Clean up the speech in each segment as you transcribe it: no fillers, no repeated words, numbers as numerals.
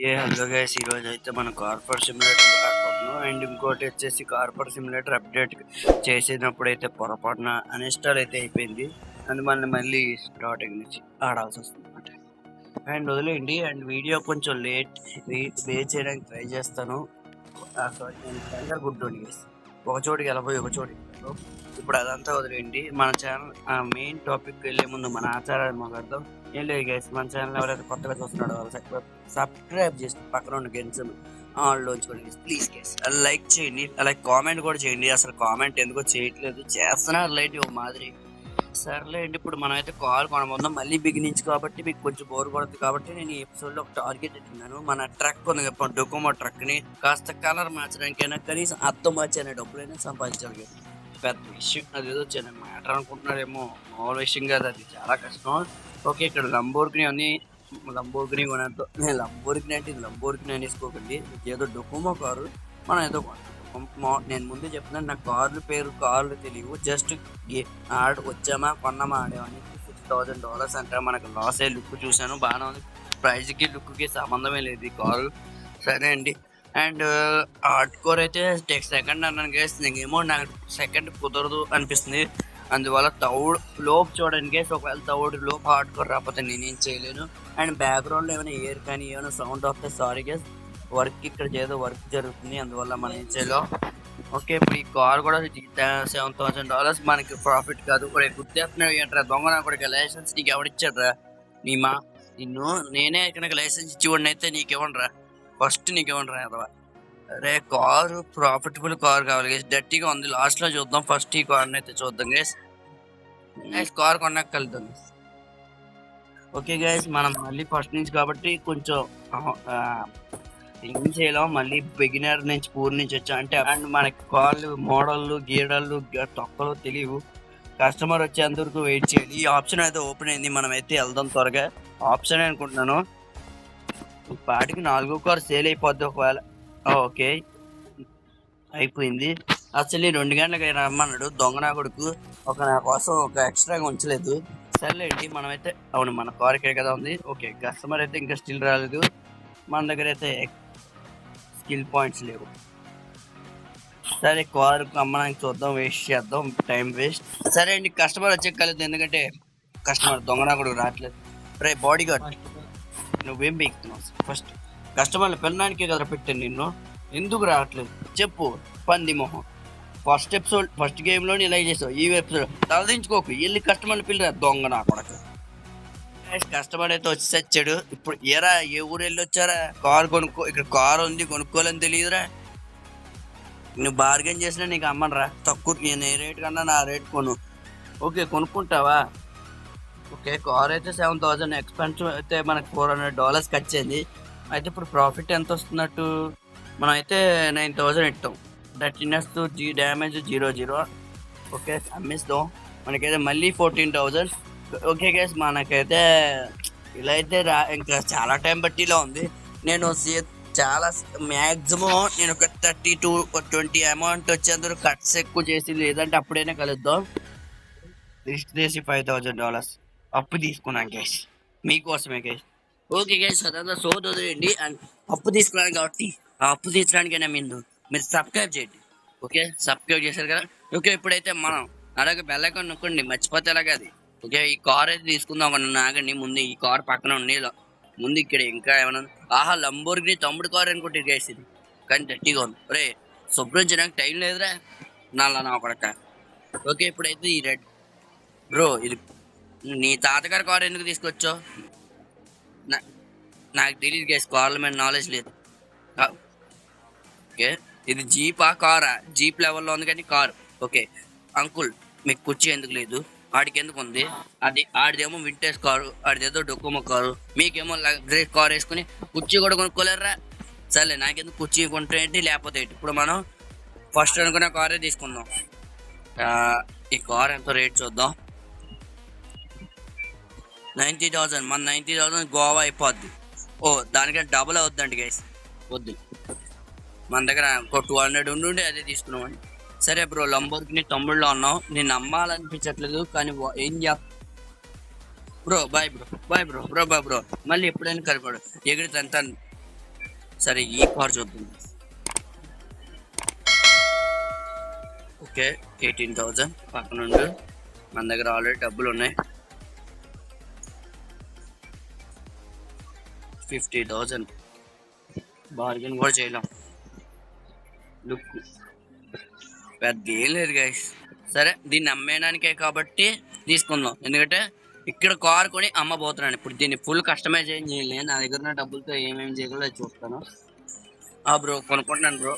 Hello guys, ఈరోజు అయితే మనం కార్పొరేట్ సిమ్యులేటర్ ఆడుకుంటున్నాం. అండ్ ఇంకోటి వచ్చేసి కార్పొరేట్ సిమ్యులేటర్ అప్డేట్ చేసినప్పుడు అయితే పొరపాటున అన్ఇన్స్టాల్ అయితే అయిపోయింది. అండ్ మళ్ళీ స్టార్టింగ్ నుంచి ఆడాల్సి వస్తుంది అనమాట. అండ్ వదిలేయండి. అండ్ వీడియో కొంచెం వెయిట్ చేయడానికి ట్రై చేస్తాను. సారీ, నేను కంగారు గుడ్డోని గైస్. ఒక చోటికి వెళ్ళబోయి ఒక చోటికి వెళ్ళను. ఇప్పుడు అదంతా వదిలేయండి. మన ఛానల్ మెయిన్ టాపిక్ వెళ్ళే ముందు మన ఆచారాలు మాట్లాడదాం. ఏం లేదు గైస్, మన ఛానల్ ఎవరైతే కొత్తగా చూస్తున్నాడో వాళ్ళు సబ్స్క్రైబ్ చేసి పక్కన ఉన్న గెలిచి ఆన్లోంచుకోండి ప్లీజ్ గైస్. లైక్ చేయండి, అలాగే కామెంట్ కూడా చేయండి. అసలు కామెంట్ ఎందుకో చేయట్లేదు, చేస్తున్నారు లైట్ ఓ మాదిరి. సర్లే అండి, ఇప్పుడు మనం అయితే కాల్ కొనబోదాం మళ్ళీ బిగినించి కాబట్టి మీకు కొంచెం బోర్ కొడుతుంది కాబట్టి నేను ఈ ఎపిసోడ్లో ఒక టార్గెట్ పెట్టినాను. మన ట్రక్ ఉంది కదా, డొకోమో ట్రక్ని కాస్త కలర్ మార్చడానికైనా కనీసం అర్థం మార్చే డబ్బులైనా సంపాదించాలి. పెద్ద విషయం అది, ఏదో చిన్న మ్యాటర్ అనుకుంటున్నారేమో, మామూలు విషయం కాదు, అది చాలా కష్టం. ఓకే, ఇక్కడ లంబోర్గిని ఉంది. లంబోర్గిని కొనేద్దాం. నేను లంబోర్గిని అంటే ఇది లంబోర్గిని అనేసుకోకండి, ఏదో డొకోమో కారు. మనం ఏదో నేను ముందే చెప్తున్నాను, నాకు కార్లు తెలియవు. జస్ట్ వచ్చామా కొన్నామా ఆడేవాడిని. $6,000 అంటే మనకు లాస్ అయ్యే లుక్ చూశాను, బాగానే ఉంది. ప్రైజ్కి లుక్కి సంబంధమే లేదు ఈ కారు. సరే అండి. అండ్ హార్డ్ కోర్ అయితే సెకండ్ అన్నాను గేస్, నీకేమో నాకు సెకండ్ కుదరదు అనిపిస్తుంది. అందువల్ల లోపు చూడండి గేస్, ఒకవేళ లోపు హార్డ్ కోర్ రాకపోతే నేనేం చేయలేను. అండ్ బ్యాక్గ్రౌండ్లో ఏమైనా ఎయిర్ కానీ ఏమైనా సౌండ్ వస్తే సారీ గేస్, వర్క్ ఇక్కడ ఏదో వర్క్ జరుగుతుంది, అందువల్ల మనం ఏం చేయలేం. ఓకే, ఇప్పుడు ఈ కార్ కూడా $7,000 మనకి ప్రాఫిట్ కాదు. గుర్తేస్తున్నావు ఏంట్రా దొంగ, నా కూడా లైసెన్స్ నీకు ఎవడిచ్చాడ్రా? నిన్ను నేనే ఇక్కడ లైసెన్స్ ఇచ్చివ్వండి అయితే నీకేమనరా, ఫస్ట్ నీకేమనరా అదవా. అరే కారు ప్రాఫిటబుల్ కార్ కావాలి గేస్, డర్టీగా ఉంది. లాస్ట్లో చూద్దాం, ఫస్ట్ ఈ కార్ని అయితే చూద్దాం గేస్. కార్ కొన్నాక కలుద్దాం. ఓకే గైస్, మనం మళ్ళీ ఫస్ట్ నుంచి కాబట్టి కొంచెం ఏం చేయలేం. మళ్ళీ బిగినర్ నుంచి పూర్ నుంచి వచ్చాం అంటే, అండ్ మనకి కాళ్ళు మోడళ్ళు గీడళ్ళు తొక్కలు తెలియవు. కస్టమర్ వచ్చేంతవరకు వెయిట్ చేయాలి. ఈ ఆప్షన్ అయితే ఓపెన్ అయింది, మనం అయితే వెళ్దాం త్వరగా. ఆప్షన్ అనుకుంటున్నాను, పాటికి 4వ కార్ సేల్ అయిపోద్ది ఒకవేళ. ఓకే అయిపోయింది. అసలు 2 గంటలకి రమ్మన్నాడు దొంగ నా కొడుకు, నా కోసం ఒక ఎక్స్ట్రాగా ఉంచలేదు. సర్లేండి, మనమైతే అవును మన కార్ ఇక్కడే కదా ఉంది. ఓకే, కస్టమర్ అయితే ఇంకా స్టిల్ రాలేదు. మన దగ్గర అయితే స్కిల్ పాయింట్స్ లేవు. సరే, కార్ అమ్మడానికి చూద్దాం, వేస్ట్ చేద్దాం, టైం వేస్ట్. సరే అండి, కస్టమర్ వచ్చే కలదు, ఎందుకంటే కస్టమర్ దొంగనా కూడా రావట్లేదు. రే బాడీ గార్డ్, నువ్వేం బీక్తున్నావు? ఫస్ట్ కస్టమర్లు పెళ్ళడానికే కదా పెట్టాను నిన్ను, ఎందుకు రావట్లేదు చెప్పు పంది మొహం. ఫస్ట్ గేమ్లోని ఇలా చేసావు, ఈ ఎపిసోడ్ తలదించుకోకు, వెళ్ళి కస్టమర్లు పిల్లరా దొంగ నా కొడక. కస్టమర్ అయితే వచ్చి వచ్చాడు. ఇప్పుడు ఏరా ఏ ఊరు వెళ్ళి వచ్చారా? కారు ఇక్కడ కారు ఉంది, కొనుక్కోవాలని తెలియదురా. నువ్వు బార్గెన్ చేసినా నీకు అమ్మనరా, తక్కువ నేను ఏ రేట్ కన్నా నా రేట్ కొను. ఓకే కొనుక్కుంటావా? ఓకే, కార్ అయితే 7,000, ఎక్స్పెన్సివ్ అయితే మనకు $400 ఖర్చు అయింది. అయితే ఇప్పుడు ప్రాఫిట్ ఎంత వస్తున్నట్టు, మనం అయితే 9,000 ఇస్తాం. That inners damage 0. ఓకే అమ్మేస్తాం, మనకైతే మళ్ళీ 14,000. ఓకే గైస్, మనకైతే ఇలా అయితే ఇంకా చాలా టైం బట్టి ఇలా ఉంది. నేను చాలా మ్యాక్సిమం నేను ఒక 30 to 20 అమౌంట్ వచ్చేందుకు కట్స్ ఎక్కువ చేసి, లేదంటే అప్పుడైనా కలుద్దాం. లిస్ట్ చేసి $5,000 అప్పు తీసుకున్నాను గైస్, మీకోసమే గైస్. ఓకే గైస్, అదంతా సోది వదిలేండి. అండ్ అప్పు తీసుకున్నాను కాబట్టి ఆ అప్పు తీర్చడానికైనా మీరు సబ్స్క్రైబ్ చేయండి. ఓకే, సబ్స్క్రైబ్ చేశారు కదా. ఓకే, ఇప్పుడైతే మనం అలాగే బెల్లైకాన్ నొక్కండి, మర్చిపోతే ఎలాగ అది. ఓకే, ఈ కార్ అయితే తీసుకుందాం ఆగండి. ముందు ఈ కార్ పక్కన ఉండి ముందు ఇక్కడ ఇంకా ఏమన్నా, ఆహా లంబోర్గిని తమ్ముడు కార్ అనుకుంటే గైస్ ఇది, కానీ గట్టిగా ఉంది. రే శుభ్రం చేయడానికి టైం లేదురా నా కొడక. ఓకే, ఇప్పుడైతే ఈ రెడ్ బ్రో, ఇది నీ తాతగారి కార్ ఎందుకు తీసుకొచ్చావు? నాకు తెలియదు గైస్, కార్ల మీద నాలెడ్జ్ లేదు. ఓకే, ఇది జీపా కారా? జీప్ లెవెల్లో ఉంది కానీ కారు. ఓకే అంకుల్, మీకు కుర్చీ ఎందుకు లేదు? ఆడికి ఎందుకు ఉంది? ఆడిదేమో వింటేజ్ కారు, ఆడిదేదో డొకోమో కారు, మీకేమో గ్రేట్ కార్ వేసుకుని కుర్చీ కూడా కొనుక్కోలేరా? సరే, నాకెందుకు కుర్చీ కొంటే ఏంటి లేకపోతే ఏంటి. ఇప్పుడు మనం ఫస్ట్ అనుకున్న కారే తీసుకుందాం. ఈ కార్ ఎంతో రేట్ చూద్దాం. 90,000. మన 90,000 గోవా అయిపోద్ది. దానికంటే డబుల్ అవుద్దండి గైస్, వద్దు. మన దగ్గర ఒక 200 ఉండి అదే తీసుకున్నామండి. సరే బ్రో, లంబోర్గిని తమ్ముళ్ళలో ఉన్నావు, నేను నమ్మాలనిపించట్లేదు కానీ ఏం బ్రో బాయ్ బ్రో మళ్ళీ ఎప్పుడైనా కలిపాడు ఎగిరితే అంతా సరే ఈ కార్ చూద్దాం. ఓకే 18,000 పక్కన ఉండు. మన దగ్గర ఆల్రెడీ డబ్బులు ఉన్నాయి. 50,000 బార్గెన్ కూడా చేయలేం. లుక్ పెద్ద ఏం లేదు గైస్. సరే దీన్ని అమ్మేయడానికే కాబట్టి తీసుకుందాం, ఎందుకంటే ఇక్కడ కార్ కొని అమ్మబోతున్నాను. ఇప్పుడు దీన్ని ఫుల్ కస్టమైజ్ ఏం చేయలేదు, నా దగ్గర ఉన్న డబ్బులతో ఏమేమి చేయగలదో చూస్తాను. బ్రో కొనుక్కుంటున్నాను బ్రో.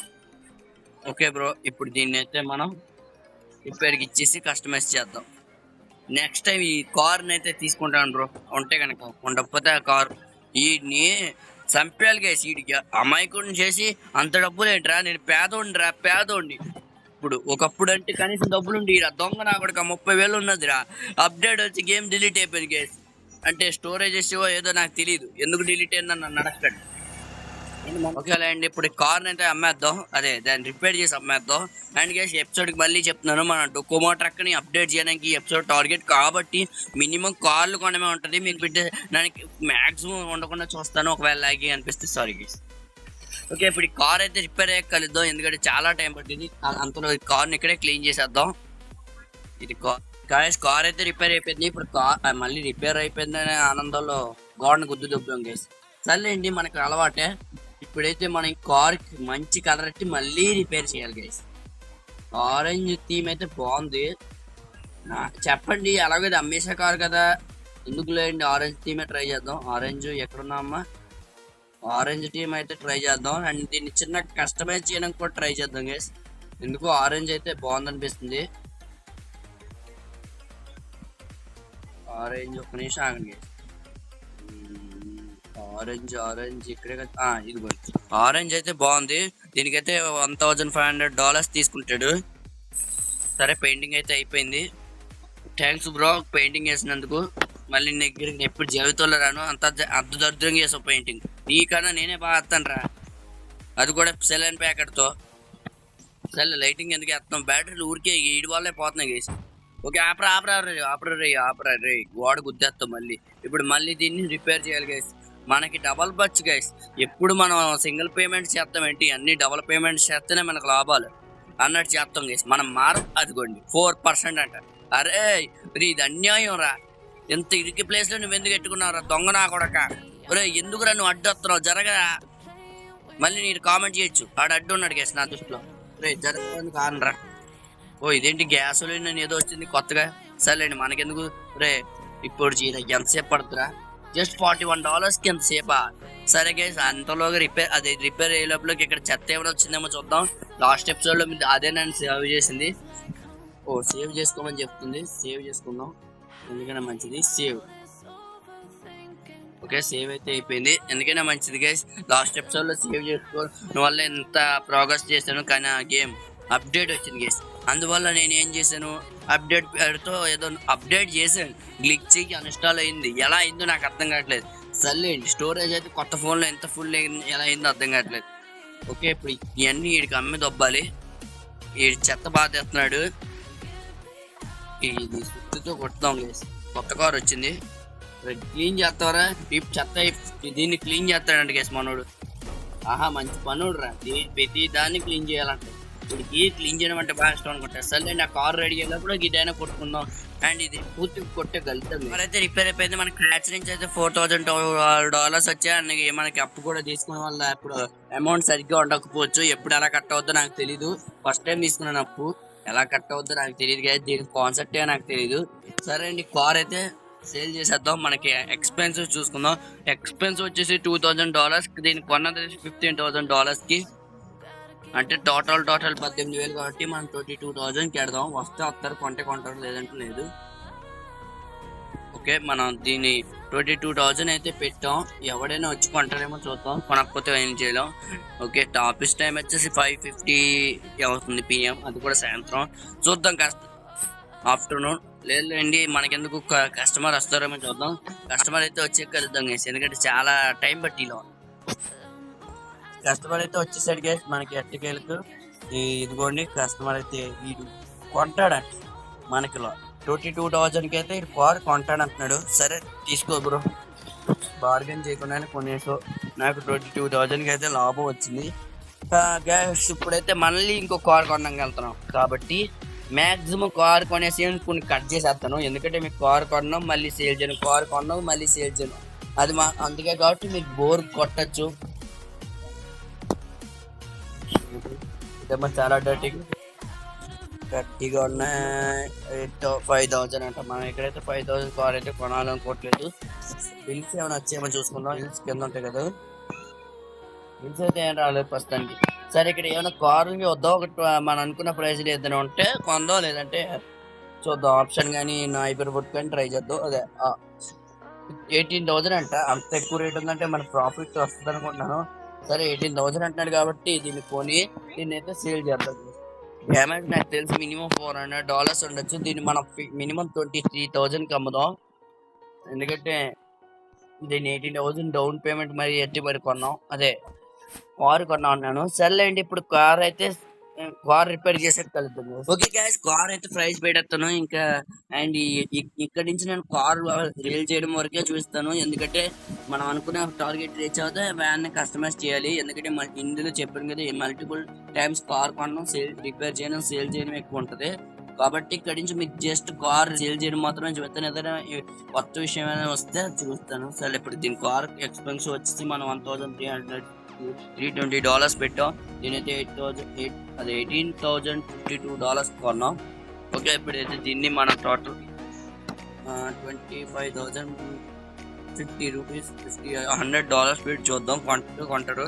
ఓకే బ్రో, ఇప్పుడు దీన్ని అయితే మనం రిపేర్కి ఇచ్చేసి కస్టమైజ్ చేద్దాం. నెక్స్ట్ టైం ఈ కార్ని అయితే తీసుకుంటాను బ్రో. ఉంటే కనుక, ఉండకపోతే ఆ కార్ వీడిని చంపేయాలి గైస్. వీడికి అమాయకుడిని చేసి అంత డబ్బులు ఏంట్రా, నేను పేదోండి. ఇప్పుడు ఒకప్పుడు అంటే కనీసం డబ్బులు ఉండి దొంగ నా కొడుకు 30,000 ఉన్నదిరా. అప్డేట్ వచ్చి గేమ్ డిలీట్ అయిపోయింది గైస్. అంటే స్టోరేజ్ ఏదో నాకు తెలియదు, ఎందుకు డిలీట్ అయిందని నన్ను అడగండి. ఓకేలా అండి, ఇప్పుడు కార్ని అయితే అమ్మేద్దాం, అదే దాన్ని రిపేర్ చేసి అమ్మేద్దాం. అండ్ గైస్ ఎపిసోడ్కి మళ్ళీ చెప్తున్నాను, మన డొకోమో ట్రక్ని అప్డేట్ చేయడానికి ఎపిసోడ్ టార్గెట్ కాబట్టి మినిమం కార్లు కొనమే ఉంటుంది. మీకు పెట్టే దానికి మ్యాక్సిమం ఉండకుండా చూస్తాను, ఒకవేళ లాగి అనిపిస్తే సారీ గైస్. ఓకే, ఇప్పుడు ఈ కార్ అయితే రిపేర్ అయ్యే కలుద్దాం, ఎందుకంటే చాలా టైం పట్టింది. అంతలో ఈ కార్ని ఇక్కడే క్లీన్ చేసేద్దాం. ఇది కార్ అయితే రిపేర్ అయిపోయింది. ఇప్పుడు కార్ మళ్ళీ రిపేర్ అయిపోయిందనే ఆనందంలో గోడను గుద్దు దుబ్బాం గైస్. సర్లేండి, మనకు అలవాటే. ఇప్పుడైతే మనం కార్కి మంచి కలర్ పెట్టి మళ్ళీ రిపేర్ చేయాలి గైస్. ఆరెంజ్ థీమ్ అయితే బాగుంది. చెప్పండి, అలాగే అమ్మేసే కారు కదా, ఎందుకు లేండి ఆరెంజ్ థీమే ట్రై చేద్దాం. ఆరెంజ్ ఎక్కడున్నా అమ్మా, ఆరెంజ్ థీమ్ అయితే ట్రై చేద్దాం. అండ్ దీన్ని చిన్న కస్టమైజ్ చేయడానికి కూడా ట్రై చేద్దాం గైస్. ఎందుకు ఆరెంజ్ అయితే బాగుంది అనిపిస్తుంది. ఆరెంజ్ ఒక నిమిషం ఆగండి గైస్. ఆరెంజ్ ఇక్కడే కదా, ఇదిగో ఆరెంజ్ అయితే బాగుంది. దీనికైతే $1,500 తీసుకుంటాడు. సరే పెయింటింగ్ అయితే అయిపోయింది. థ్యాంక్స్ బ్రో పెయింటింగ్ వేసినందుకు. మళ్ళీ దగ్గరికి ఎప్పుడు జీవితంలో రాను, అంత దరిద్రంగా చేసావు పెయింటింగ్. నీకన్నా నేనే బాగా వస్తాను రా, అది కూడా సెలైన్ ప్యాకెట్తో. సెల్ లైటింగ్ ఎందుకు వేస్తాం, బ్యాటరీలు ఊరికే ఈడి వాళ్ళే పోతున్నాయి గేసి. ఓకే ఆపరా రే గోడ గుద్దేస్తాం మళ్ళీ. ఇప్పుడు మళ్ళీ దీన్ని రిపేర్ చేయాలి గైస్. మనకి డబల్ బచ్ గైస్. ఎప్పుడు మనం సింగిల్ పేమెంట్స్ చేస్తాం ఏంటి, అన్ని డబల్ పేమెంట్స్ చేస్తేనే మనకు లాభాలు అన్నట్టు చేస్తాం గైస్. మనం అదిగోండి 4% అంట. అరే ఇది అన్యాయం రా, ఎంత ఇరికి ప్లేస్లో నువ్వు ఎందుకు ఎట్టుకున్నావు రా దొంగ నా కొడక. ఒరే ఎందుకురా నువ్వు అడ్డు వస్తున్నావు, జరగరా. మళ్ళీ నేను కామెంట్ చేయొచ్చు, అడ్డు ఉన్నాడు గైస్ నా దృష్టిలో. రే జరగడానికి కానరా. ఇదేంటి గ్యాసోలిన్ అని ఏదో వచ్చింది కొత్తగా. సర్లేండి మనకెందుకు. రే ఇప్పుడు ఎంతసేపు పడుతురా, జస్ట్ $41కి ఎంతసేపా. సరే గైస్ అంతలోగా రిపేర్ అయ్యే లోపలికి ఇక్కడ చెత్త ఏమైనా వచ్చిందేమో చూద్దాం. లాస్ట్ ఎపిసోడ్లో అదే నన్ను సేవ్ చేసింది. సేవ్ చేసుకోమని చెప్తుంది, సేవ్ చేసుకుందాం ఎందుకైనా మంచిది. ఓకే సేవ్ అయితే అయిపోయింది, ఎందుకైనా మంచిది గైస్. లాస్ట్ ఎపిసోడ్లో సేవ్ చేసుకోవడం వల్ల ఎంత ప్రోగ్రెస్ చేశాను, కానీ ఆ గేమ్ అప్డేట్ వచ్చింది గైస్. అందువల్ల నేను ఏం చేశాను, అప్డేట్ పేరుతో ఏదో అప్డేట్ చేశాను, గ్లిచ్ అన్ఇన్స్టాల్ అయింది. ఎలా అయిందో నాకు అర్థం కావట్లేదు. సర్లేండి స్టోరేజ్ అయితే కొత్త ఫోన్లో ఎంత ఫుల్ ఎలా అయిందో అర్థం కావట్లేదు. ఓకే ఇప్పుడు ఇవన్నీ వీడికి అమ్మి దొబ్బాలి. వీడి చెత్త బాధ ఎత్తున్నాడు, ఇది సుత్తితో కొడతాం గైస్. కొత్త కార్ వచ్చింది, క్లీన్ చేస్తావరా చెత్త, దీన్ని క్లీన్ చేస్తాడంట గైస్ మనోడు. మంచి పనుడు రా, ప్రతి దాన్ని క్లీన్ చేయాలంటే. ఇప్పటికి క్లీన్ చేయడం అంటే బాగా ఇష్టం అనుకుంటారు. సరే ఆ కార్ రెడీ అయ్యేటప్పుడు గిడ్డైనా కొట్టుకుందాం. అండ్ ఇది పూర్తిగా కొట్టగలుగుతాం. అయితే రిపేర్ అయిపోయింది. మనకి క్రాచ్ నుంచి అయితే $4,000 వచ్చాయి. మనకి అప్పు కూడా తీసుకునే వల్ల ఇప్పుడు అమౌంట్ సరిగ్గా ఉండకపోవచ్చు. ఎప్పుడు ఎలా కట్ అవుద్దో నాకు తెలీదు. ఫస్ట్ టైం తీసుకున్నాను అప్పు, ఎలా కట్ అవుద్దో నాకు తెలియదు కదా, దీనికి కాన్సెప్టే నాకు తెలియదు. సరే అండి కార్ అయితే సేల్ చేసేద్దాం. మనకి ఎక్స్పెన్సివ్ చూసుకుందాం. ఎక్స్పెన్సివ్ వచ్చేసి $2,000, దీనికి కొన్నది $15,000కి. అంటే టోటల్ 18,000 కాబట్టి మనం 22,000కి పెడదాం. వస్తారు కొంటారు, లేదంటే లేదు. ఓకే మనం దీన్ని 22,000 అయితే పెట్టాం. ఎవడైనా వచ్చి కొంటారేమో చూద్దాం, కొనకపోతే ఏం చేయలేం. ఓకే ఆఫీస్ టైం వచ్చేసి 5:50 అవుతుంది PM, అది కూడా సాయంత్రం. చూద్దాం కాస్త ఆఫ్టర్నూన్. లేదండి మనకెందుకు కస్టమర్ వస్తారేమో చూద్దాం. కస్టమర్ అయితే వచ్చే కలుద్దాం గైస్, ఎందుకంటే చాలా టైం పట్టిలో. కస్టమర్ అయితే వచ్చేసాడు గైస్ మనకి ఎట్టకేలకు. ఇదిగోండి కస్టమర్ అయితే వీడు కొంటాడంట మనకిలో 22,000కి అయితే కార్ కొంటాడు అంటున్నాడు. సరే తీసుకో బ్రో, బార్గెన్ చేయకుండానే కొనేసో. నాకు 22,000కి అయితే లాభం వచ్చింది. గ్యాస్ ఇప్పుడైతే మళ్ళీ ఇంకో కార్ కొనడానికి వెళ్తున్నాం కాబట్టి మ్యాక్సిమం కార్ కొనేసి కొన్ని కట్ చేసేస్తాను. ఎందుకంటే మీకు కార్ కొన్నాం మళ్ళీ సేల్ చేయను, కార్ కొన్నాం మళ్ళీ సేల్ చేయను, అది అందుకే కాబట్టి మీకు బోర్ కొట్టచ్చు. ఇదేమో చాలా గట్టిగా ఉన్నాయి. 5,000 అంట. మనం ఎక్కడైతే 5,000 కార్ అయితే కొనాలనుకోవట్లేదు. బిల్స్ ఏమైనా వచ్చేమో చూసుకుందాం. బిల్స్ కింద ఉంటాయి కదా, బిల్స్ అయితే ఏం రాలేదు ప్రస్తుతానికి. సరే ఇక్కడ ఏమైనా కార్లు వద్దాం, ఒకటి మనం అనుకున్న ప్రైస్ ఏదైనా ఉంటే కొందాం, లేదంటే చూద్దాం. ఆప్షన్ కానీ హైపర్ బుట్ కానీ ట్రై చేద్దాం. అదే 18,000 అంట. అంత ఎక్కువ రేట్ ఉందంటే మన ప్రాఫిట్ వస్తుంది అనుకుంటున్నాను. సరే 18,000 అంటున్నాడు కాబట్టి దీన్ని కొని దీన్ని అయితే సేల్ చేద్దాం. డ్యామేజ్ నాకు తెలిసి మినిమం $400 ఉండొచ్చు. దీన్ని మనం మినిమం 23,000కి అమ్ముదాం. ఎందుకంటే దీన్ని 18,000 డౌన్ పేమెంట్ మరి ఎట్టి మరి కొన్నాం. అదే కార్ కొన్నా ఉన్నాను. సర్లేండి, ఇప్పుడు కార్ రిపేర్ చేసే కలుద్దాం. ఓకే గ్యాస్, కార్ అయితే ప్రైస్ పెట్టేస్తాను ఇంకా. అండ్ ఇక్కడ నుంచి నేను కార్ రీల్ చేయడం వరకే చూపిస్తాను. ఎందుకంటే మనం అనుకున్న టార్గెట్ రీచ్ అవుతే వ్యాన్ కస్టమైజ్ చేయాలి. ఎందుకంటే ఇందులో చెప్పాను కదా, మల్టిపుల్ టైమ్స్ కార్ కొనడం, రిపేర్ చేయడం, సేల్ చేయడం ఎక్కువ ఉంటుంది. కాబట్టి ఇక్కడ నుంచి మీకు జస్ట్ కార్ సేల్ చేయడం మాత్రమే చూస్తాను. ఏదైనా కొత్త విషయం ఏమైనా వస్తే చూస్తాను. సరే ఇప్పుడు దీని కార్ ఎక్స్పెన్సివ్ వచ్చేసి మనం $1,320 పెట్టాం. దీనైతే $18,052 కొన్నాం. ఓకే, ఇప్పుడైతే దీన్ని మనం టోటల్ $25,050 పెట్టి చూద్దాం. కొంటారు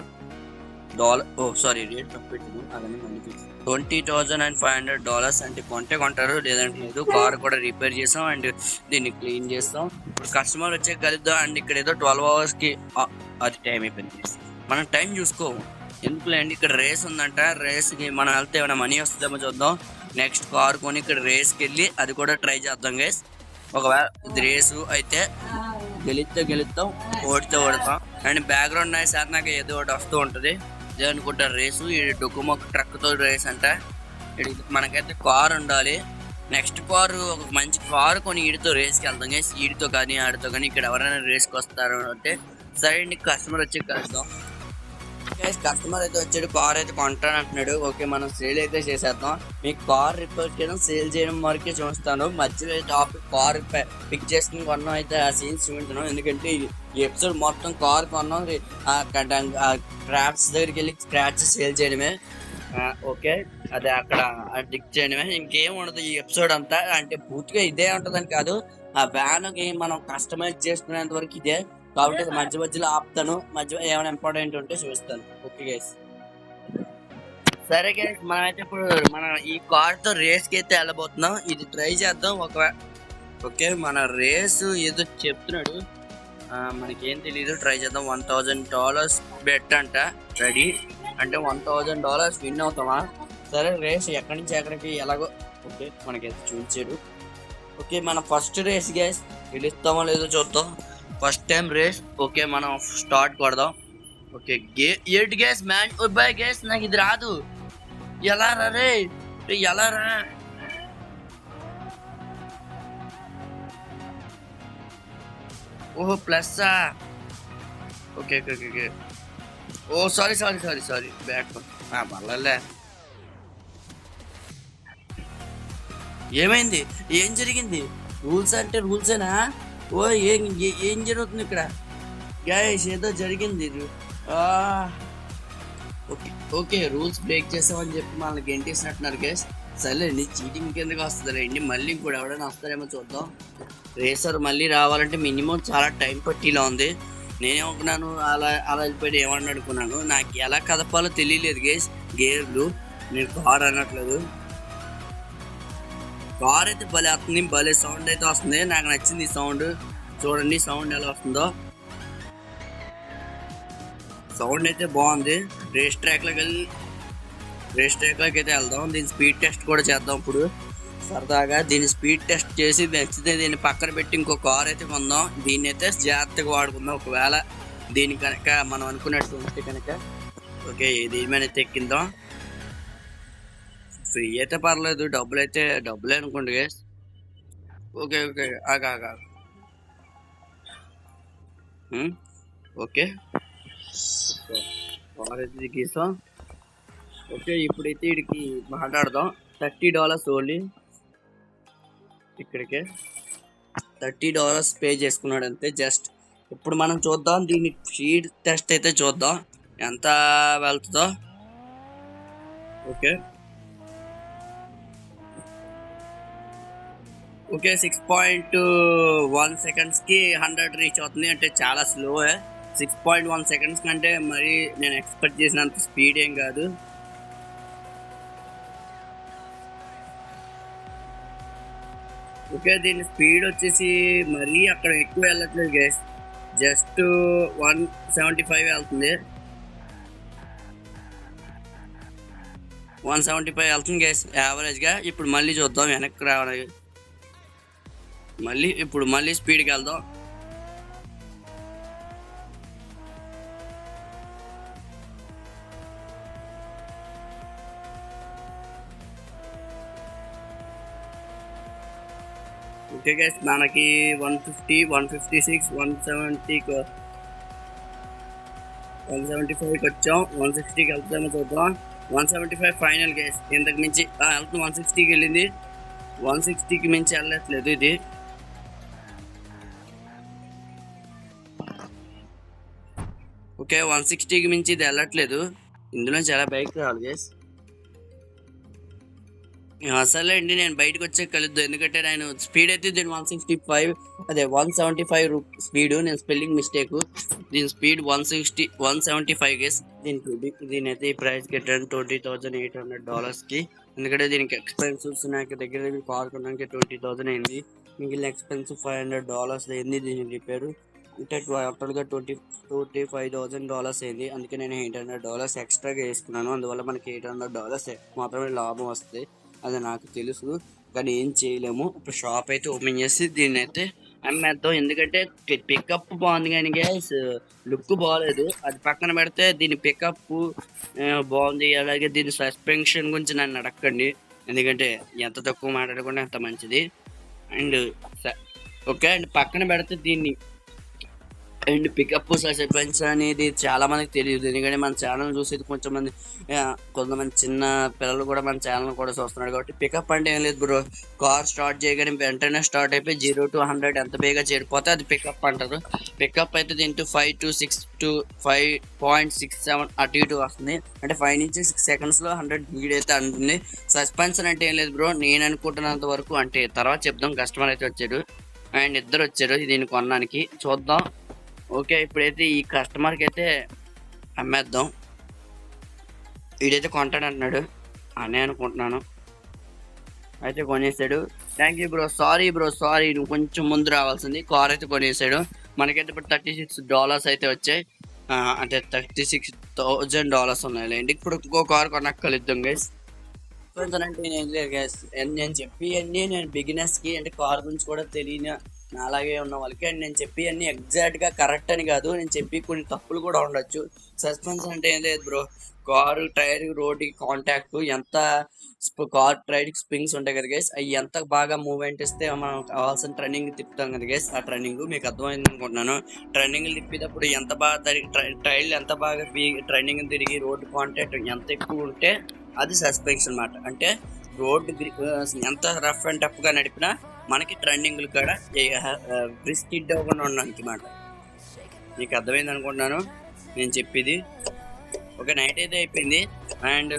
రేట్ పెట్టింది అదని మళ్ళీ $20,500 అంటే కొంటారు, లేదంటే లేదు. కార్ కూడా రిపేర్ చేస్తాం అండ్ దీన్ని క్లీన్ చేస్తాం. ఇప్పుడు కస్టమర్ వచ్చే కలుద్దాం. అండ్ ఇక్కడ ఏదో 12 అవర్స్కి అది టైం అయిపోయింది. మనం టైం చూసుకోము ఎందుకులేండి. ఇక్కడ రేస్ ఉందంట, రేస్కి మనం వెళ్తే ఏమైనా మనీ వస్తుందేమో చూద్దాం. నెక్స్ట్ కార్ కొని ఇక్కడ రేస్కి వెళ్ళి అది కూడా ట్రై చేద్దాం గైస్. ఒకవేళ రేసు అయితే గెలుస్తాం, ఓడితే ఓడతాం. అండ్ బ్యాక్గ్రౌండ్ నాయిస్ నాకు ఏదో ఒకటి వస్తూ ఉంటుంది. ఇదే అనుకుంటా రేసు. ఈ డొక్కుమొక్క ట్రక్తో రేస్ అంట. మనకైతే కార్ ఉండాలి. నెక్స్ట్ కారు ఒక మంచి కారు కొని వీడితో రేస్కి వెళ్తాం గైస్. వీడితో కానీ ఆడితో కానీ ఇక్కడ ఎవరైనా రేస్కి వస్తారు అంటే సరే అండి, కస్టమర్ వచ్చి కలుద్దాం. కస్టమర్ అయితే వచ్చాడు, కార్ అయితే కొంటాను అంటున్నాడు. ఓకే, మనం సేల్ అయితే చేసేద్దాం. మీకు కార్ రిపేర్ చేయడం, సేల్ చేయడం వరకే చూస్తాను. మధ్యలో టాపిక్ కార్ పిక్ చేసుకుని కొన్నాం అయితే ఆ సీన్స్ చూపించాను. ఎందుకంటే ఈ ఎపిసోడ్ మొత్తం కార్ కొన్నాం, క్రాఫ్ట్స్ దగ్గరికి వెళ్ళి స్క్రాచ్ సేల్ చేయడమే. ఓకే, అదే అక్కడ డిక్ చేయడమే, ఇంకేం ఉండదు ఈ ఎపిసోడ్ అంతా. అంటే పూర్తిగా ఇదే ఉంటుందని కాదు, ఆ వ్యాన్కి మనం కస్టమైజ్ చేసుకునేంత వరకు ఇదే. కాబట్టి మధ్యలో ఆపుతాను, మధ్య ఏమైనా ఇంపార్టెంట్ ఉంటే చూస్తాను. ఓకే గైస్, సరే గైస్, మనమైతే ఇప్పుడు మన ఈ కార్తో రేస్కి అయితే వెళ్ళబోతున్నాం. ఇది ట్రై చేద్దాం. ఓకే, మన రేసు ఏదో చెప్తున్నాడు, మనకేం తెలీదు. ట్రై చేద్దాం. $1,000 బెట్ అంట. రెడీ అంటే $1,000 విన్ అవుతామా? సరే, రేస్ ఎక్కడి నుంచి ఎక్కడికి ఎలాగో ఓకే మనకైతే చూపించాడు. ఓకే, మన ఫస్ట్ రేస్ గైస్, గెలుస్తామో లేదో చూద్దాం. First time race. ఓకే, మనం స్టార్ట్ కొడదాం. ఓకే, ఏంటి గ్యాస్ మ్యాన్ బాయ్ గ్యాస్, నాకు ఇది రాదు. ఎలా రా రే, ఎలా రా? ఓహో ప్లస్సా. Okay okay okay. Oh sorry back మళ్ళా. ఏమైంది? ఏం జరిగింది? రూల్స్ అంటే రూల్సేనా? ఓ ఏం జరుగుతుంది ఇక్కడ గైస్? ఏదో జరిగింది. ఓకే, రూల్స్ బ్రేక్ చేసామని చెప్పి మనల్ని గెంటేసినట్టున్నారు గైస్. సరేండి, చీటింగ్ కిందకి వస్తుందండి. మళ్ళీ ఇంకోటి ఎవడైనా వస్తారేమో చూద్దాం. రేసర్ మళ్ళీ రావాలంటే మినిమం చాలా టైం పట్టిలా ఉంది. నేనేమనుకున్నాను, అలా వెళ్ళిపోయి ఏమన్నా అనుకున్నాను. నాకు ఎలా కదపాలో తెలియలేదు గైస్. గేర్లు నేను కార్ అనట్లేదు. కార్ అయితే భలే వస్తుంది, భలే సౌండ్ అయితే వస్తుంది. నాకు నచ్చింది ఈ సౌండ్. చూడండి సౌండ్ ఎలా వస్తుందో. సౌండ్ అయితే బాగుంది. రేస్ ట్రాక్లోకి అయితే వెళ్దాం. దీని స్పీడ్ టెస్ట్ కూడా చేద్దాం ఇప్పుడు సరదాగా. దీన్ని స్పీడ్ టెస్ట్ చేసి నచ్చితే దీన్ని పక్కన పెట్టి ఇంకో కార్ అయితే కొందాం. దీన్ని అయితే జాగ్రత్తగా వాడుకుందాం. ఒకవేళ దీని కనుక మనం అనుకున్నట్టు ఉంటే కనుక ఓకే, దీని మీద అయితే ఎక్కిందాం. ఫ్రీ అయితే పర్లేదు, డబ్బులే అనుకోండి గైస్. ఓకే ఆగా ఓకే, కార్ అయితే దిగేసాం. ఓకే, ఇప్పుడైతే వీడికి మాట్లాడదాం. $30 ఓన్లీ. ఇక్కడికే $30 పే చేసుకున్నాడు అంతే. జస్ట్ ఇప్పుడు మనం చూద్దాం దీని స్పీడ్ టెస్ట్ అయితే చూద్దాం ఎంత వెళ్తుందో. ఓకే ఓకే 6.1 సెకండ్స్కి 100 రీచ్ అవుతుంది. అంటే చాలా స్లో. 6.1 సెకండ్స్ కంటే మరి నేను ఎక్స్పెక్ట్ చేసినంత స్పీడ్ ఏం కాదు. ఓకే, దీని స్పీడ్ వచ్చేసి మరీ అక్కడ ఎక్కువ వెళ్ళట్లేదు గైస్. జస్ట్ 175 వెళ్తుంది. 175 వెళ్తుంది గైస్ యావరేజ్గా. ఇప్పుడు మళ్ళీ చూద్దాం వెనక్కి రావాలి. మళ్ళీ స్పీడ్కి వెళ్దాం. ఓకే గైస్, మనకి 150, 156, 175కి వచ్చాం. 160కి వెళ్తామో చూద్దాం. 175 ఫైనల్ గైస్. ఇంతకు మించి వెళ్తుంది. 160కి వెళ్ళింది. 160కి మించి వెళ్ళట్లేదు ఇది. ఓకే, 160కి మించి ఇది వెళ్ళట్లేదు. ఇందులో చాలా బైక్ రావాలి గైస్. అసలే అండి నేను బయటకు వచ్చే కలుద్దాం. ఎందుకంటే నేను స్పీడ్ అయితే దీని 165, అదే 175 స్పీడ్. నేను స్పెల్లింగ్ మిస్టేక్. దీని స్పీడ్ 175 గేస్. దీనైతే ఈ ప్రైస్ కట్టాను $20,800కి. ఎందుకంటే దీనికి ఎక్స్పెన్సివ్స్ నాకు దగ్గర కార్ కొనడానికి 20,000 అయింది. మిగిలిన ఎక్స్పెన్సివ్ $500 అయింది దీని రిపేరు. అంటే టోటల్గా $25,000 అయింది. అందుకే నేను $800 ఎక్స్ట్రాగా వేసుకున్నాను. అందువల్ల మనకి $800 మాత్రమే లాభం వస్తుంది. అది నాకు తెలుసు, కానీ ఏం చేయలేము. ఇప్పుడు షాప్ అయితే ఓపెన్ చేసి దీన్ని అయితే అమ్మేద్దాం. ఎందుకంటే పికప్ బాగుంది కానీ గ్యాస్ లుక్ బాగాలేదు. అది పక్కన పెడితే దీని పికప్ బాగుంది. అలాగే దీని సస్పెన్షన్ గురించి నన్ను అడగండి, ఎందుకంటే ఎంత తక్కువ మాట్లాడకుండా అంత మంచిది. అండ్ ఓకే, అండ్ పక్కన పెడితే దీన్ని అండ్ పికప్ సస్పెన్షన్ అనేది చాలా మందికి తెలియదు. ఎందుకంటే మన ఛానల్ చూసేది కొంతమంది చిన్న పిల్లలు కూడా మన ఛానల్ కూడా చూస్తున్నాడు. కాబట్టి పికప్ అంటే ఏం లేదు బ్రో. కార్ స్టార్ట్ చేయగానే వెంటనే స్టార్ట్ అయిపోయి 0 to 100 ఎంత బేగా చేరిపోతే అది పికప్ అంటారు. పికప్ అయితే దీంట్లో 5 to 6 to 5.67 అటు ఇటు వస్తుంది. అంటే 5 నుంచి 6 సెకండ్స్లో 100 స్పీడ్ అయితే అంటుంది. సస్పెన్షన్ అంటే ఏం లేదు బ్రో, నేను అనుకుంటున్నంత వరకు. అంటే తర్వాత చెప్దాం. కస్టమర్ అయితే వచ్చారు అండ్ ఇద్దరు వచ్చారు దీన్ని కొనడానికి. చూద్దాం. ఓకే, ఇప్పుడైతే ఈ కస్టమర్కి అయితే అమ్మేద్దాం. వీడైతే కొంటాడు అంటున్నాడు అని అనుకుంటున్నాను. అయితే కొనేసాడు. Thank you bro. సారీ నువ్వు కొంచెం ముందు రావాల్సింది. కార్ అయితే కొనేసాడు. మనకైతే ఇప్పుడు $36 అయితే వచ్చాయి. అంటే $36,000 ఉన్నాయిలేండి. ఇప్పుడు ఇంకో కార్ కొనక్కలిద్దాం గైస్. అంటే నేను చెప్పి అన్నీ నేను బిగినర్స్కి, అంటే కార్ గురించి కూడా తెలియని అలాగే ఉన్న వాళ్ళకి అండ్ నేను చెప్పి అన్నీ ఎగ్జాక్ట్గా కరెక్ట్ అని కాదు. నేను చెప్పి కొన్ని తప్పులు కూడా ఉండొచ్చు. సస్పెన్షన్ అంటే ఏం లేదు బ్రో, కారు టైర్ రోడ్డుకి కాంటాక్ట్ ఎంత, కార్ టైర్కి స్ప్రింగ్స్ ఉంటాయి కదా గైస్, అవి ఎంత బాగా మూవ్మెంట్ ఇస్తే మనం కావాల్సిన ట్రైనింగ్ తిప్పుతాం కదా గైస్. ఆ ట్రైనింగ్ మీకు అర్థమైంది అనుకుంటున్నాను. ట్రైనింగ్ తిప్పేటప్పుడు ఎంత బాగా టైర్లు ఎంత బాగా ట్రైనింగ్ తిరిగి రోడ్డు కాంటాక్ట్ ఎంత ఎక్కువ ఉంటే అది సస్పెన్షన్ అన్నమాట. అంటే రోడ్డు ఎంత రఫ్ అండ్ టఫ్గా నడిపినా మనకి ట్రెండింగ్లు కూడా స్కిడ్ అవ్వకుండా ఉండడానికి మాట. మీకు అర్థమైంది అనుకుంటున్నాను నేను చెప్పేది. ఒక నైట్ అయితే అయిపోయింది. అండ్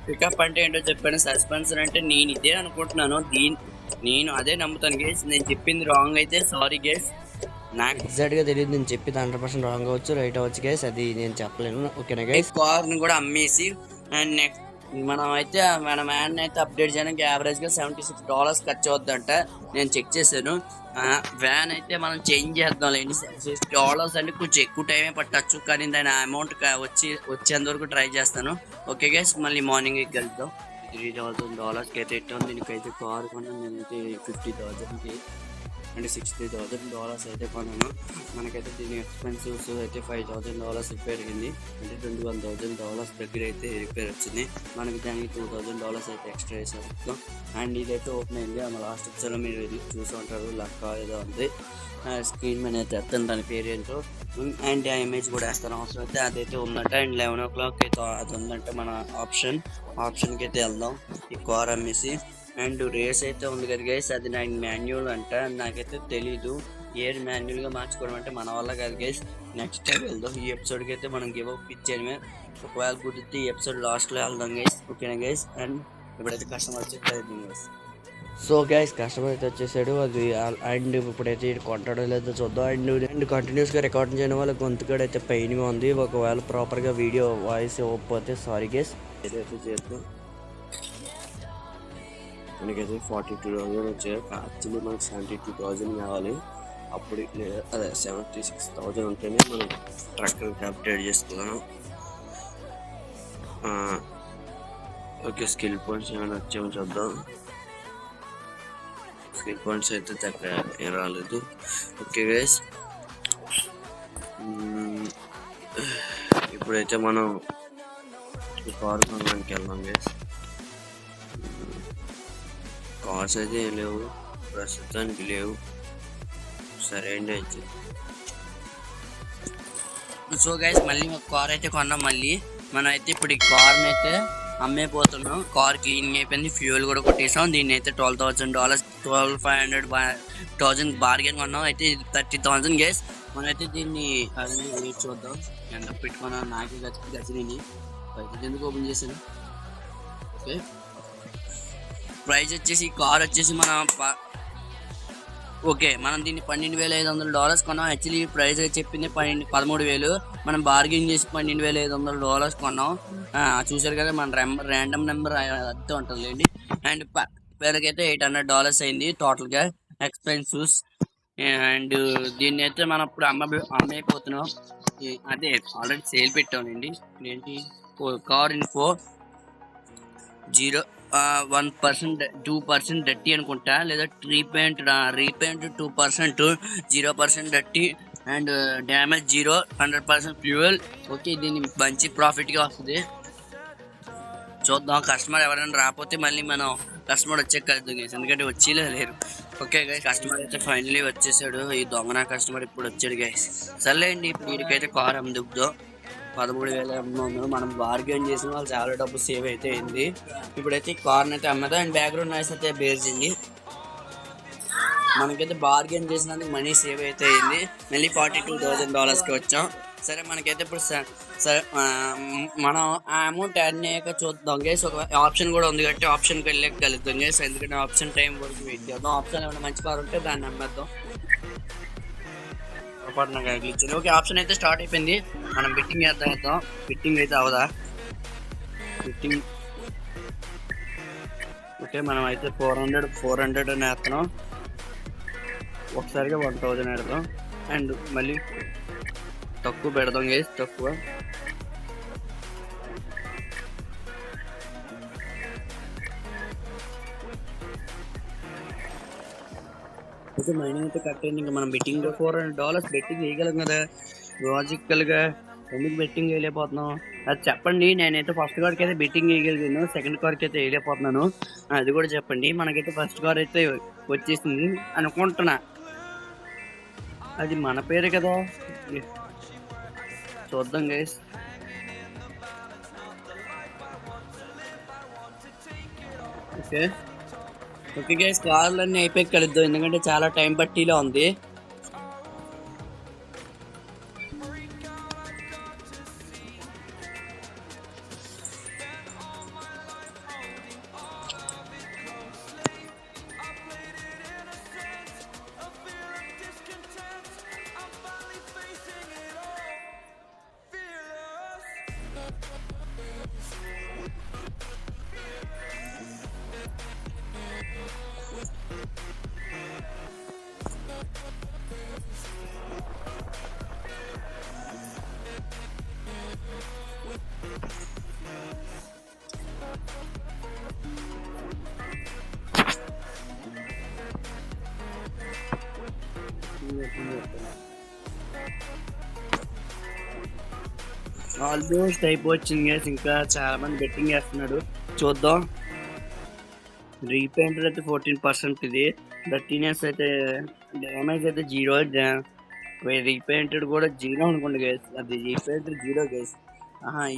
పికప్ అంటే ఏంటో చెప్పాను. సస్పెన్షన్ అంటే నేను ఇదే అనుకుంటున్నాను. నేను అదే నమ్ముతాను గేస్. నేను చెప్పింది రాంగ్ అయితే సారీ గేస్. నాకు ఎగ్జాక్ట్గా తెలియదు. నేను చెప్పింది 100% రాంగ్ అవ్వచ్చు, రైట్ అవ్వచ్చు గేస్. అది నేను చెప్పలేను. ఓకేనా గైస్. కార్ని కూడా అమ్మేసి అండ్ నెక్స్ట్ మన మ్యాన్ అయితే అప్డేట్ చేయడానికి యావరేజ్గా $76 ఖర్చు అవుద్దంట. నేను చెక్ చేశాను. వ్యాన్ అయితే మనం చేంజ్ చేద్దాం లేండి. $60 అంటే కొంచెం ఎక్కువ టైమే పట్టచ్చు, కానీ దాని అమౌంట్ వచ్చేంత వరకు ట్రై చేస్తాను. ఓకే గైస్, మళ్ళీ మార్నింగ్ వెళ్తాం. $3,000 అయితే ఇట్టాం. దీనికైతే కార్ కొన్నాను నేనైతే 50,000కి, అంటే $60,000 అయితే కొన్నాను. మనకైతే దీని ఎక్స్పెన్సివ్స్ అయితే $5,000 పెరిగింది. అంటే $21,000 దగ్గర అయితే రిపేర్ వచ్చింది. మనకి దానికి $2,000 అయితే ఎక్స్ట్రా వేసేస్తాం. అండ్ ఇదైతే ఓపెన్ అయింది. మన లాస్ట్ ఎపిసోడ్లో మీరు చూసి ఉంటారు. లక్క ఏదో ఉంది స్క్రీన్ మీద అయితే ఎత్తాను దాని పేరు ఏంటో. అండ్ ఆ ఇమేజ్ కూడా వేస్తాను అవసరం అయితే, అదైతే ఉందంట. అండ్ 11 o'clock అయితే అది ఉందంట మన ఆప్షన్కి అయితే వెళ్దాం ఈ కార్ అమ్మేసి. అండ్ రేస్ అయితే ఉంది కదా గైస్, అది నాకు మాన్యువల్ అంట, నాకైతే తెలీదు. ఏది మాన్యువల్గా మార్చుకోవడం అంటే మన వల్ల కాదు గైస్. నెక్స్ట్ టైం వెళ్దాం. ఈ ఎపిసోడ్కి అయితే మనం గివ్ అప్ ఇచ్చేయడమే. ఒకవేళ కుదిరితే ఈ ఎపిసోడ్ లాస్ట్లో వెళ్దాం గైస్, ఓకేనా గైస్. అండ్ ఇప్పుడైతే కస్టమర్ వచ్చేది గైస్. సో గైస్ కస్టమర్ అయితే వచ్చేసాడు. అది అండ్ ఇప్పుడైతే కొంటాడో లేదో చూద్దాం. అండ్ కంటిన్యూస్గా రికార్డింగ్ చేయడం వల్ల గొంతుకడ అయితే పెయిన్గా ఉంది. ఒకవేళ ప్రాపర్గా వీడియో వాయిస్ ఇవ్వకపోతే సారీ గైస్. ఏదైతే చేద్దాం. మనకైతే 42,000 వచ్చాయి. యాక్చువల్లీ మనకి 72,000 కావాలి. అప్పుడు అదే 76,000 ఉంటేనే మనం ట్రక్ అప్డేట్ చేసుకున్నాం. ఓకే, స్కిల్ పాయింట్స్ ఏమైనా వచ్చామో చూద్దాం. స్కిల్ పాయింట్స్ అయితే దగ్గర ఏం రాలేదు. ఓకే గైస్, ఇప్పుడైతే మనం కార్ కొనడానికి వెళ్దాం గైస్. కార్స్ అయితే ఏం లేవు ప్రస్తుతానికి, లేవు. సరే అండి అయితే. సో గైస్ మళ్ళీ ఒక కార్ అయితే కొన్నాం. మళ్ళీ మనం అయితే ఇప్పుడు ఈ కార్ని అయితే అమ్మేపోతున్నాం. కార్ క్లీనింగ్ అయిపోయింది, ఫ్యూయల్ కూడా కొట్టేసాం. దీన్ని అయితే $12,000 12,500 బార్గెన్ కొన్నాం. అయితే 30,000 గైస్. మనం అయితే దీన్ని అదే చూద్దాం ఎంత పెట్టుకున్నాం. నాకే గచ్చిని అయితే ఎందుకు ఓపెన్ చేశాను. ఓకే, ప్రైస్ వచ్చేసి కార్ వచ్చేసి మనం దీన్ని $12,500 కొన్నాం. యాక్చువల్లీ ప్రైస్ చెప్పింది 13,000. మనం బార్గెన్ చేసి $12,500 కొన్నాం. చూసారు కదా, మన ర్యాండమ్ నెంబర్ అంతే ఉంటుందిలేండి. అండ్ పేరుకైతే $800 అయింది టోటల్గా ఎక్స్పెన్సెస్. అండ్ దీన్ని అయితే మనం ఇప్పుడు అమ్మేపోతున్నాం. అదే ఆల్రెడీ సేల్ పెట్టామండి. ఏంటి కార్ ఇన్ఫో 1% 2% డర్టీ అనుకుంటా, లేదా repaint 2%, 0% dirty, and damage 0, 100% fuel. Okay, దీన్ని మంచి ప్రాఫిట్గా వస్తుంది. చూద్దాం. కస్టమర్ ఎవరైనా రాకపోతే మళ్ళీ మనం కస్టమర్ వచ్చే కలుద్దాం గైస్, ఎందుకంటే వచ్చేలే లేరు. ఓకే గైస్, కస్టమర్ అయితే ఫైనలీ వచ్చేసాడు. ఈ దొంగన కస్టమర్ ఇప్పుడు వచ్చాడు గైస్. సర్లేండి, ఇప్పుడు వీడికైతే కార్ అమ్ముద్దాం. 13,800 మనం బార్గెన్ చేసిన వాళ్ళు చాలా డబ్బు సేవ్ అయితే అయింది. ఇప్పుడైతే కార్ని అయితే అమ్మేద్దాం. అండ్ బ్యాక్గ్రౌండ్ నాయిస్ అయితే బేర్చింది. మనకైతే బార్గెన్ చేసినందుకు మనీ సేవ్ అయితే అయింది. మళ్ళీ $42,000కి వచ్చాం. సరే, మనకైతే ఇప్పుడు సరే మనం ఆ అమౌంట్ యాడ్ అయ్యాక చూద్దాం గైస్. ఒక ఆప్షన్ కూడా ఉంది కాబట్టి ఆప్షన్కి వెళ్ళాక కలుద్దాం గైస్, ఎందుకంటే ఆప్షన్ టైం వరకు వెయిట్ చేద్దాం. ఆప్షన్ ఏమైనా మంచి కార్ ఉంటే దాన్ని అమ్మేద్దాం. ఓకే, ఆప్షన్ అయితే స్టార్ట్ అయిపోయింది. మనం బెట్టింగ్ చేద్దాం. బెట్టింగ్ అయితే అవదా బెట్టింగ్. ఓకే, మనం అయితే 400 అని వేస్తున్నాం. ఒకసారిగా 1,000 పెడదాం. అండ్ మళ్ళీ తక్కువ పెడదాం గైస్, తక్కువ. అయితే మైనింగ్ అయితే కట్ అయింది. ఇంకా మనం బెట్టింగ్ $400 బెట్టింగ్ వేయగలం కదా లాజికల్గా. ఎందుకు బెట్టింగ్ వేయలేకపోతున్నాం అది చెప్పండి. నేనైతే ఫస్ట్ కార్కి అయితే బెట్టింగ్ వేయగలిగాను, సెకండ్ కార్కి అయితే వేయలేకపోతున్నాను. అది కూడా చెప్పండి. మనకైతే ఫస్ట్ కార్ అయితే వచ్చేసింది అనుకుంటున్నా. అది మన పేరే కదా, చూద్దాం గైస్. ఓకే గైస్, కార్లు అన్నీ అయిపోయి కలుద్దాం, ఎందుకంటే చాలా టైం పట్టిలో ఉంది. ఆల్మోస్ట్ అయిపోవచ్చింది గైస్. ఇంకా చాలా మంది బెట్టింగ్ చేస్తున్నాడు, చూద్దాం. రీపెయింటర్ అయితే 14%, ఇది డర్టీనెస్ అయితే డ్యామేజ్ అయితే 0, రీపెయింటెడ్ కూడా జీరో అనుకోండి గైస్, అది రీపెయింటెడ్ జీరో గైస్.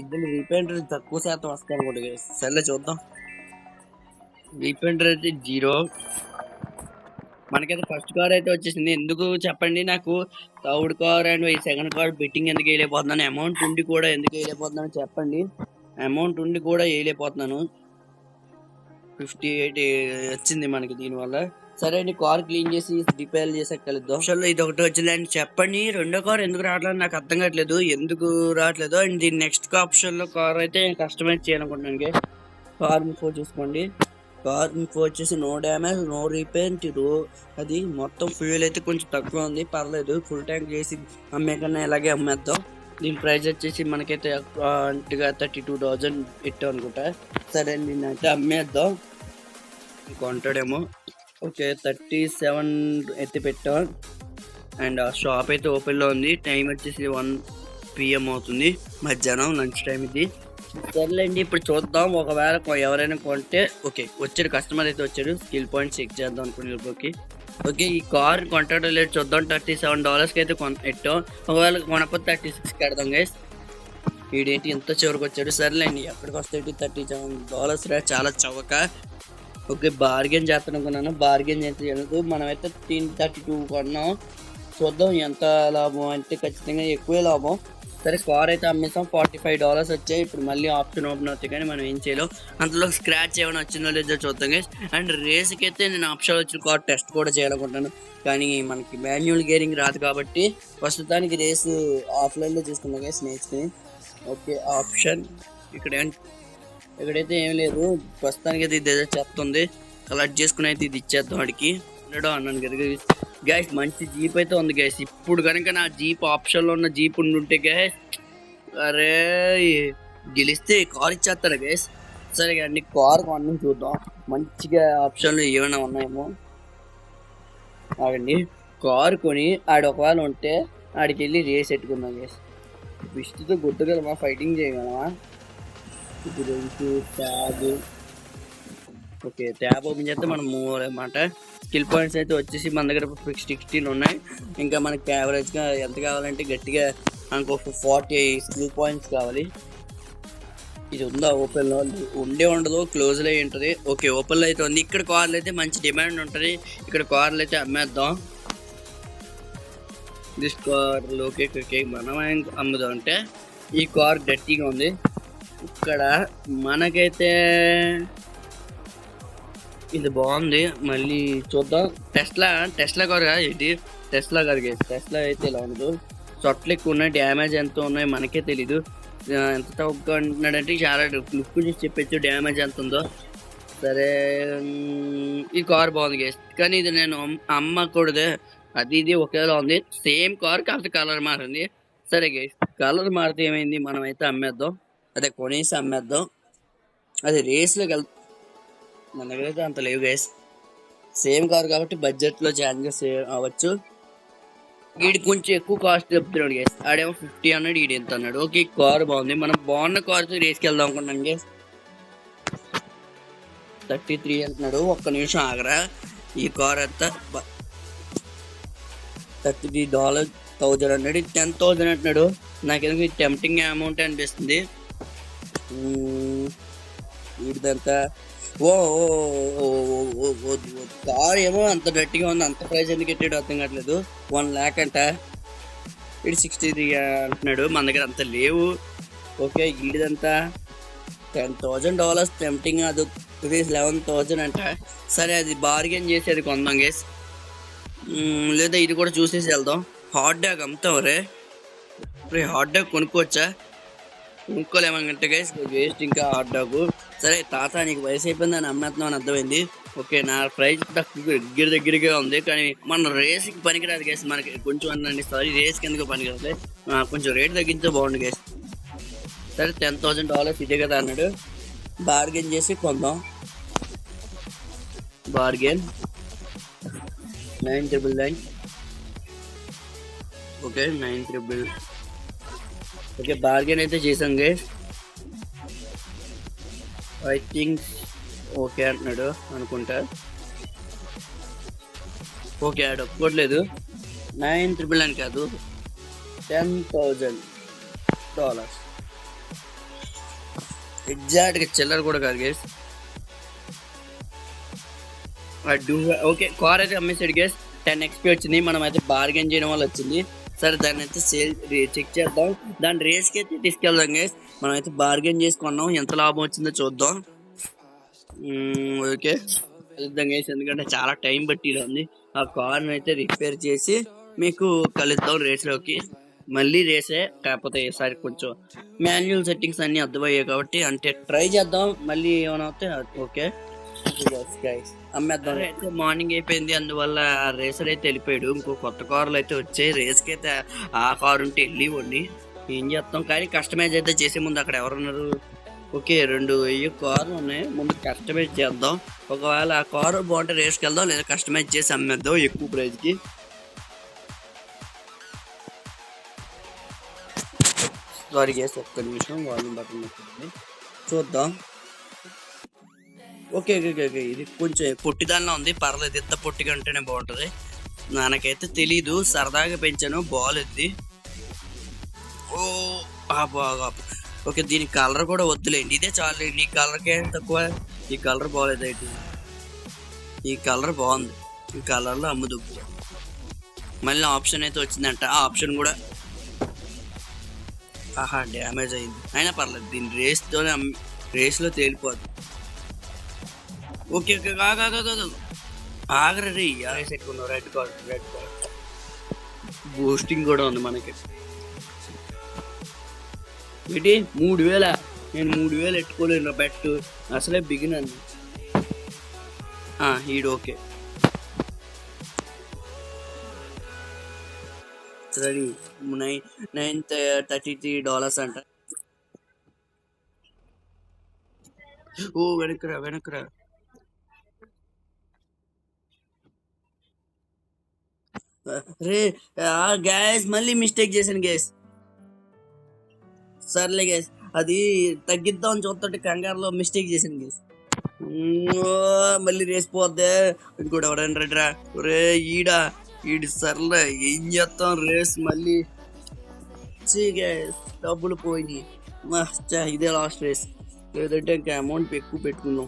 ఇద్దరు రీపెయింటెడ్ తక్కువ శాతం వస్తాయి అనుకోండి గైస్. సర్లే చూద్దాం. రీపెయింటెడ్ అయితే జీరో. మనకైతే ఫస్ట్ కార్ అయితే వచ్చేసింది. ఎందుకు చెప్పండి నాకు, థర్డ్ కార్ అండ్ ఈ సెకండ్ కార్ బెట్టింగ్ ఎందుకు వేయలేకపోతున్నాను, అమౌంట్ ఉండి కూడా ఎందుకు వేయలేకపోతున్నాను చెప్పండి. అమౌంట్ ఉండి కూడా వేయలేకపోతున్నాను. 58 వచ్చింది మనకి దీనివల్ల. సరే అండి, కార్ క్లీన్ చేసి రిపేర్ చేసాక కలుద్దాం. ఆప్షన్లో ఇది ఒకటి వచ్చింది అండ్ చెప్పండి, రెండో కార్ ఎందుకు రావట్లేదు నాకు అర్థం కావట్లేదు, ఎందుకు రావట్లేదు. అండ్ దీని నెక్స్ట్ ఆప్షన్లో కార్ అయితే కస్టమైజ్ చేయాలనుకుంటున్నాను. కార్ ఇన్ఫో చూసుకోండి. కార్ ఇన్ఫో వచ్చేసి నో డ్యామేజ్, నో రిపేర్. అది మొత్తం ఫ్యూయల్ అయితే కొంచెం తక్కువ ఉంది, పర్లేదు. ఫుల్ ట్యాంక్ చేసి అమ్మే కన్నా ఇలాగే అమ్మేద్దాం. దీని ప్రైస్ వచ్చేసి మనకైతే 32,000 ఇట్టాం అనుకుంటా. సరే అండి, నేనైతే అమ్మేద్దాం. కొంటాడేమో. ఓకే 37 అయితే పెట్టాం. అండ్ ఆ షాప్ అయితే ఓపెన్లో ఉంది. టైం వచ్చేసి 1 PM అవుతుంది, మధ్యాహ్నం లంచ్ టైం ఇది. సర్లేండి, ఇప్పుడు చూద్దాం. ఒకవేళ ఎవరైనా కొంటే ఓకే, వచ్చాడు కస్టమర్ అయితే వచ్చాడు. స్కిల్ పాయింట్ చెక్ చేద్దాం అనుకునే. ఓకే, ఈ కార్ కొంటాడో లేదు చూద్దాం. $37 అయితే పెట్టాం. ఒకవేళ కొనకపోతే 36 కడదాం గైస్. వీడేంటి ఇంత చివరికి వచ్చాడు. సర్లేండి, ఎక్కడికి వస్తే $37 రా, చాలా చవక. ఓకే, బార్గెన్ చేస్తాను అనుకున్నాను, బార్గెన్ చేస్తే మనమైతే 32 కొన్నాం. చూద్దాం ఎంత లాభం అంటే, ఖచ్చితంగా ఎక్కువే లాభం. సరే, కార్ అయితే అమ్మేసాం. $45 వచ్చాయి. ఇప్పుడు మళ్ళీ ఆప్షన్ ఓపెన్ అవుతాయి, కానీ మనం ఏం చేయలేం. అంతలో స్క్రాచ్ ఏమైనా వచ్చిందో లేదో చూద్దాం గైస్. అండ్ రేస్కి అయితే నేను ఆప్షన్ వచ్చిన కార్ టెస్ట్ కూడా చేయాలనుకుంటాను, కానీ మనకి మాన్యువల్ గేరింగ్ రాదు కాబట్టి ప్రస్తుతానికి రేసు ఆఫ్లైన్లో చూసుకున్నాం గైస్, నేర్చుకుని. ఓకే, ఆప్షన్ ఇక్కడైతే ఏం లేదు ప్రస్తుతానికి. అయితే ఇది ఏదో చెప్తుంది, కలెక్ట్ చేసుకుని అయితే ఇది ఇచ్చేద్దాం వాడికి. అన్నాను కదా గైస్, మంచి జీప్ అయితే ఉంది గైస్. ఇప్పుడు కనుక నా జీప్ ఆప్షన్లో ఉన్న జీప్ ఉండుంటే గైస్, అరే గెలిస్తే కార్ ఇచ్చేస్తాడు గైస్. సరే అండి, కార్ కొన్న చూద్దాం. మంచిగా ఆప్షన్లు ఏమైనా ఉన్నాయేమో. ఆగండి, కార్ కొని ఒకవేళ ఉంటే ఆడికి వెళ్ళి రేస్ పెట్టుకుందాం గైస్. విష్టితో గుర్తుగలమా, ఫైటింగ్ చేయగలమా. ట్యాబ్. ఓకే, ట్యాబ్ ఓపెన్ చేస్తే మనం మూవ్ అన్నమాట. స్కిల్ పాయింట్స్ అయితే వచ్చేసి మన దగ్గర 16 ఉన్నాయి. ఇంకా మనకి యావరేజ్గా ఎంత కావాలంటే గట్టిగా మనకు 40 స్కిల్ పాయింట్స్ కావాలి. ఇది ఉందా ఓపెన్లో? ఉండదు, క్లోజ్లో అయి ఉంటుంది. ఓకే, ఓపెన్లో అయితే ఉంది. ఇక్కడ కార్లు అయితే మంచి డిమాండ్ ఉంటుంది. ఇక్కడ కార్లు అయితే అమ్మేద్దాం. దిస్ కార్లు ఓకే మనం అమ్ముదాం. అంటే ఈ కార్ గట్టిగా ఉంది. ఇక్కడ మనకైతే ఇది బాగుంది, మళ్ళీ చూద్దాం. టెస్లా కార్ కాదు ఇది, టెస్లా కాదు గైస్. టెస్లా అయితే ఇలా ఉండదు, చొట్లు ఎక్కువ ఉన్నాయి, డ్యామేజ్ ఎంత ఉన్నాయి మనకే తెలీదు. ఎంత తక్కువ అంటున్నాడంటే చాలా లుక్ చూసి చెప్పచ్చు డ్యామేజ్ ఎంత ఉందో. సరే, ఈ కార్ బాగుంది గైస్, కానీ ఇది నేను అమ్మకూడదు. అది ఇది ఒకేలా ఉంది, సేమ్ కార్, కాకపోతే కలర్ మారింది. సరే గైస్, కలర్ మారితే ఏమైంది, మనం అయితే అమ్మేద్దాం. అదే కొనేసి అమ్మేద్దాం. అది రేస్లోకి మన దగ్గర అయితే అంత లేవు గైస్. సేమ్ కార్ కాబట్టి బడ్జెట్లో చేంజెస్ అవ్వచ్చు. వీడికి కొంచెం ఎక్కువ కాస్ట్ చెప్తున్నాడు గైస్. ఆడేమో 50 అన్నాడు, వీడు ఎంత అన్నాడు. ఓకే, కార్ బాగుంది. మనం బాగున్న కార్తో రేస్కి వెళ్దాం అనుకుంటున్నాం గైస్. 33 అంటున్నాడు. ఒక్క నిమిషం ఆగరా. ఈ కార్ అంతా $30,000 అన్నాడు, 10,000 అంటున్నాడు. నాకెందుకు టెంప్టింగ్ అమౌంట్ అనిపిస్తుంది. వీటిదంతా కార్ ఏమో అంత గట్టిగా ఉంది, అంత ప్రైస్ ఎందుకు పెట్టాడు అర్థం కావట్లేదు. 1 lakh అంట, ఇది 63 అంటున్నాడు. మన దగ్గర అంత లేవు. ఓకే, వీడిదంతా $10,000 టెంప్టింగ్, అది 11,000 అంట. సరే, అది బార్గెన్ చేసి అది కొందాం గేస్, లేదా ఇది కూడా చూసేసి వెళ్దాం. హాట్ డాగ్ అమ్ముతాం రే. హాట్ డాగ్ కొనుక్కోవచ్చా? కొనుక్కోలేమంటే గైస్, వేస్ట్ ఇంకా హాట్ డాగ్. సరే తాత, నీకు వయసు అయిపోయిందని అమ్మేస్తున్నావు అని అర్థమైంది. ఓకే, నా ప్రైస్ దగ్గరగా ఉంది, కానీ మన రేస్కి పనికిరాదు గైస్. మనకి కొంచెం అనండి, సారీ, రేస్కి ఎందుకు పనికిరాదు, కొంచెం రేట్ తగ్గించే బాగుండు గైస్. సరే, $10,000 ఇదే కదా అన్నాడు. బార్గెన్ చేసి కొందాం. బార్గెన్ 999. ఓకే, 999. ఓకే, బార్గెన్ అయితే చేసాం గైస్. ఐ థింక్ ఓకే అంటున్నాడు అనుకుంటా. ఓకే, ఆడ ఒప్పుకోవట్లేదు. 9,999 కాదు, $10,000 ఎగ్జాక్ట్గా, చిల్లర కూడా కాదు గైస్. ఓకే, కార్ అయితే అమ్మేసాడు గైస్. 10 XP వచ్చింది. మనం అయితే బార్గెన్ చేయడం వల్ల వచ్చింది. సరే, దాన్ని అయితే చెక్ చేద్దాం. దాని రేస్కి అయితే తీసుకెళ్దాం గైస్. మనం అయితే బార్గెన్ చేసుకున్నాం, ఎంత లాభం వచ్చిందో చూద్దాం. ఓకే, కలుద్దాం గైస్, ఎందుకంటే చాలా టైం పట్టి ఉంది. ఆ కార్ని అయితే రిపేర్ చేసి మీకు కలుద్దాం రేస్లోకి. మళ్ళీ రేసే, కాకపోతే ఈసారి కొంచెం మాన్యువల్ సెట్టింగ్స్ అన్నీ అర్థమయ్యాయి కాబట్టి, అంటే ట్రై చేద్దాం. మళ్ళీ ఏమైనా అవుతే ఓకే అమ్మేద్దాం. అయితే మార్నింగ్ అయిపోయింది, అందువల్ల రేసర్ అయితే వెళ్ళిపోయాడు. ఇంకో కొత్త కార్లు అయితే వచ్చాయి. రేస్కి అయితే ఆ కారు ఉంటే వెళ్ళివ్వండి, ఏం చేస్తాం. కానీ కస్టమైజ్ అయితే చేసే ముందు అక్కడ ఎవరున్నారు? ఓకే, 2,000 కార్లు ఉన్నాయి. ముందు కస్టమైజ్ చేద్దాం. ఒకవేళ ఆ కారు బాగుంటే రేస్కి వెళ్దాం, లేదా కస్టమైజ్ చేసి అమ్మేద్దాం ఎక్కువ ప్రైస్కి. సారీ గైస్, ఒక్క నిమిషం వాల్యూమ్ బటన్ నొక్కండి, చూద్దాం. ఓకే ఓకే ఓకే, ఇది కొంచెం పొట్టిదానిలో ఉంది, పర్లేదు. ఎంత పొట్టిగా ఉంటేనే బాగుంటుంది. నాకైతే తెలీదు, సరదాగా పెంచాను, బాగాలేదు. ఓ బాగా. ఓకే, దీని కలర్ కూడా వద్దులేండి, ఇదే చాలు. ఈ కలర్కే తక్కువ, ఈ కలర్ బాగాలేదు. అయితే ఈ కలర్ బాగుంది, ఈ కలర్లో అమ్ముదు. మళ్ళీ ఆప్షన్ అయితే వచ్చిందంట, ఆ ఆప్షన్ కూడా డ్యామేజ్ అయింది. అయినా పర్లేదు, దీని రేస్లో తేలిపోదు. ఓకే ఓకే, ఆగరే రేస్ ఎక్కువ. రెడ్ కార్డ్ బూస్టింగ్ కూడా ఉంది మనకి. ఏంటి 3,000? నేను 3,000 ఎట్టుకోలేను బెట్, అసలే బిగినర్. ఈడు ఓకే, రెడీ. $933 అంట. ఓ వెనక్రా. రే గ్యాస్, మళ్ళీ మిస్టేక్ చేశాను గ్యాస్. సర్లే గ్యాస్, అది తగ్గిద్దామని చూస్తుంటే కంగారులో మిస్టేక్ చేశాను గ్యాస్. మళ్ళీ రేస్ పోద్దే. ఇంకోటి ఎవరైనా రెడ్రా? రే ఈడు సర్లే, ఏం చేస్తాం, రేస్ మళ్ళీ గ్యాస్. డబ్బులు పోయినాయి. ఇదే లాస్ట్ రేస్, లేదంటే ఇంకా అమౌంట్ ఎక్కువ పెట్టుకుందాం.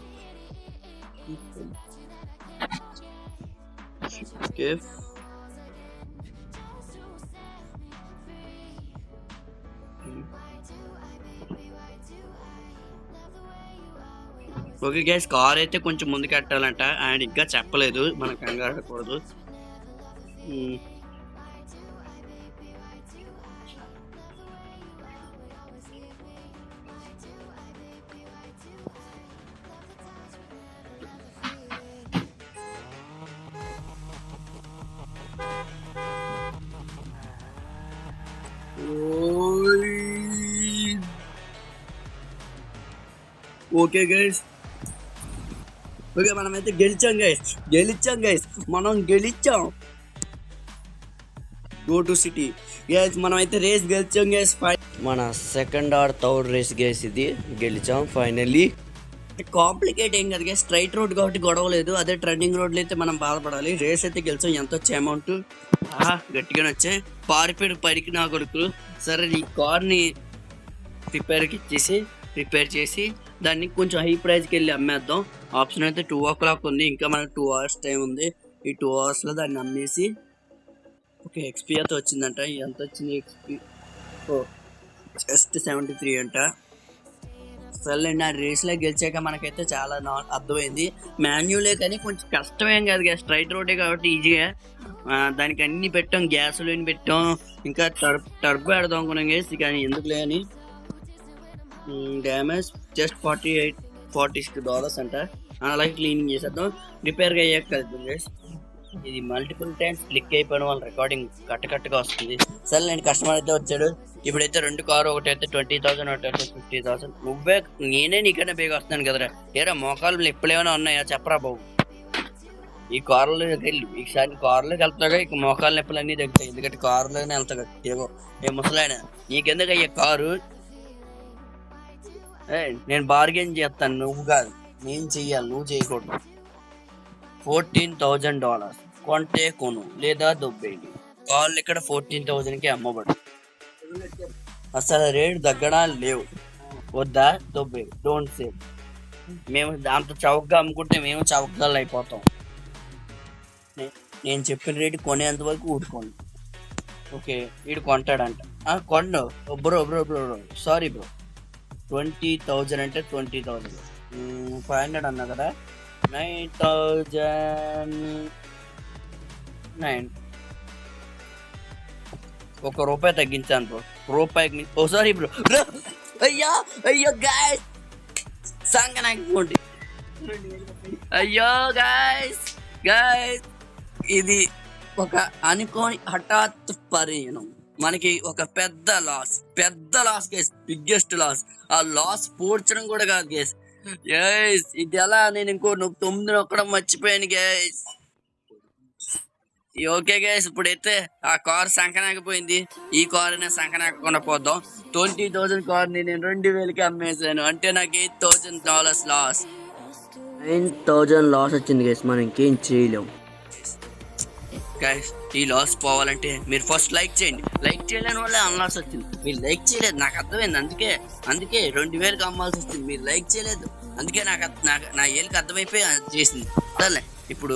ఓకే, ఓకే గ్యాస్, కార్ అయితే కొంచెం ముందుకు కట్టాలంట. అండ్ ఇంకా చెప్పలేదు, మనం కంగారు పడకూడదు. ఓకే గైస్, ఓకే, మనమైతే గెలిచాం గైస్, మనం గెలిచాం. గో టు సిటీ గైస్, మనమైతే రేస్ గెలిచాం గైస్. మన second or third race guys, ఇది గెలిచాం ఫైనల్లీ. కాంప్లికేట్ ఏం కదా గైస్, స్ట్రైట్ రోడ్ కాబట్టి గొడవలేదు. అదే ట్రెండింగ్ రోడ్లు అయితే మనం బాధపడాలి. రేస్ అయితే గెలిచాం. ఎంత వచ్చే అమౌంట్? గట్టిగానే వచ్చాయి. పారిపోయాడు పడికి నా కొడుకు. సరే, ఈ కార్ని రిపేర్ చేసి దాన్ని కొంచెం హై ప్రైస్కి వెళ్ళి అమ్మేద్దాం. ఆప్షన్ అయితే 2 o'clock ఉంది, ఇంకా మనకు 2 hours టైం ఉంది. ఈ 2 hours దాన్ని అమ్మేసి, ఓకే, XP అయితే వచ్చిందంట. ఎంత వచ్చింది XP? జస్ట్ 73 అంట. సర్లేండి, ఆ రేస్లో గెలిచాక మనకైతే చాలా అర్థమైంది. మాన్యువలే కానీ కొంచెం కష్టమేం కాదు గ్యాస్, స్ట్రైట్ రోడ్డే కాబట్టి ఈజీగా. దానికి అన్ని పెట్టాం, గ్యాసులు పెట్టాం, ఇంకా టర్బో పెడదాం అనుకున్నాం గ్యాస్, కానీ ఎందుకులే అని. డ్యామేజ్ జస్ట్ $46 అంట. అలాగే క్లీనింగ్ చేసేద్దాం, రిపేర్గా అయ్యాక కలుద్దాం గైస్. ఇది మల్టిపుల్ టైమ్స్ క్లిక్ అయిపోయిన వాళ్ళ రికార్డింగ్ కట్టగా వస్తుంది. సరే, నేను కస్టమర్ అయితే వచ్చాడు. ఇప్పుడైతే 2 కార్లు, ఒకటి అయితే 20,000, ఒకటి అయితే 50,000. నేనే నీకన్నా బేగా వస్తున్నాను కదరా. ఏరా మోకాలు ఎప్పుడు ఏమైనా ఉన్నాయా చెప్పరా బాబు? ఈ కారులో ఈసారి కారులోకి వెళ్తాగా, ఇక మోకాలు నొప్పులు అన్నీ తగ్గుతాయి, ఎందుకంటే కారులోనే వెళ్తాగా. ఏ ముసలాయన, నీకెందుకు అయ్యే కారు? నేను బార్గెన్ చేస్తాను, నువ్వు కాదు. నేను చెయ్యాలి, నువ్వు చేయకూడదు. $14,000 కొంటే కొను, లేదా దొబ్బేయండి. కార్లు ఇక్కడ 14,000కి అమ్మబడు. అసలు రేటు తగ్గడా లేవు. వద్దా దొబ్బే, డోంట్ సేవ్. మేము దాంతో చౌకగా అమ్ముకుంటే మేము చౌకగా అయిపోతాం. నేను చెప్పిన రేటు కొనేంత వరకు ఊరుకోండి. ఓకే, వీడు కొంటాడంట. కొండు bro bro bro bro sorry bro, 20,000 అంటే 20,000, 500 అన్నా కదా, 9,009. ₹1 తగ్గించాను బ్రో, రూపాయికి. ఓ సారీ బ్రో బ్రో, అయ్యో అయ్యో గాయస్, సంగనాకి అయ్యో గాయస్ గాయస్, ఇది ఒక అనుకోని హఠాత్ పరిణామం. మనకి ఒక పెద్ద లాస్ గేస్, బిగ్గెస్ట్ లాస్. ఆ లాస్ పూడ్చడం కూడా కాదు గేస్. ఇది ఎలా, నేను ఇంకో 9 నొక్కడం మర్చిపోయాను గేస్. ఓకే గేస్, ఇప్పుడైతే ఆ కార్ సంకనాకపోయింది. ఈ కార్ అయినా సంకనాకుండా పోద్దాం. 20,000 కార్ని నేను 2,000కి అమ్మేశాను. అంటే నాకు $8,000 లాస్. 9,000 లాస్ వచ్చింది గేస్. మనం ఇంకేం చేయలేము గైస్. ఈ లాస్ పోవాలంటే మీరు ఫస్ట్ లైక్ చేయండి. లైక్ చేయలేని వల్ల అమ్మాల్సి వచ్చింది. మీరు లైక్ చేయలేదు, నాకు అర్థమైంది. అందుకే 2,000కి అమ్మాల్సి వచ్చింది. మీరు లైక్ చేయలేదు, అందుకే నాకు నా ఏళ్ళకి అర్థమైపోయి చేసింది. సరే, ఇప్పుడు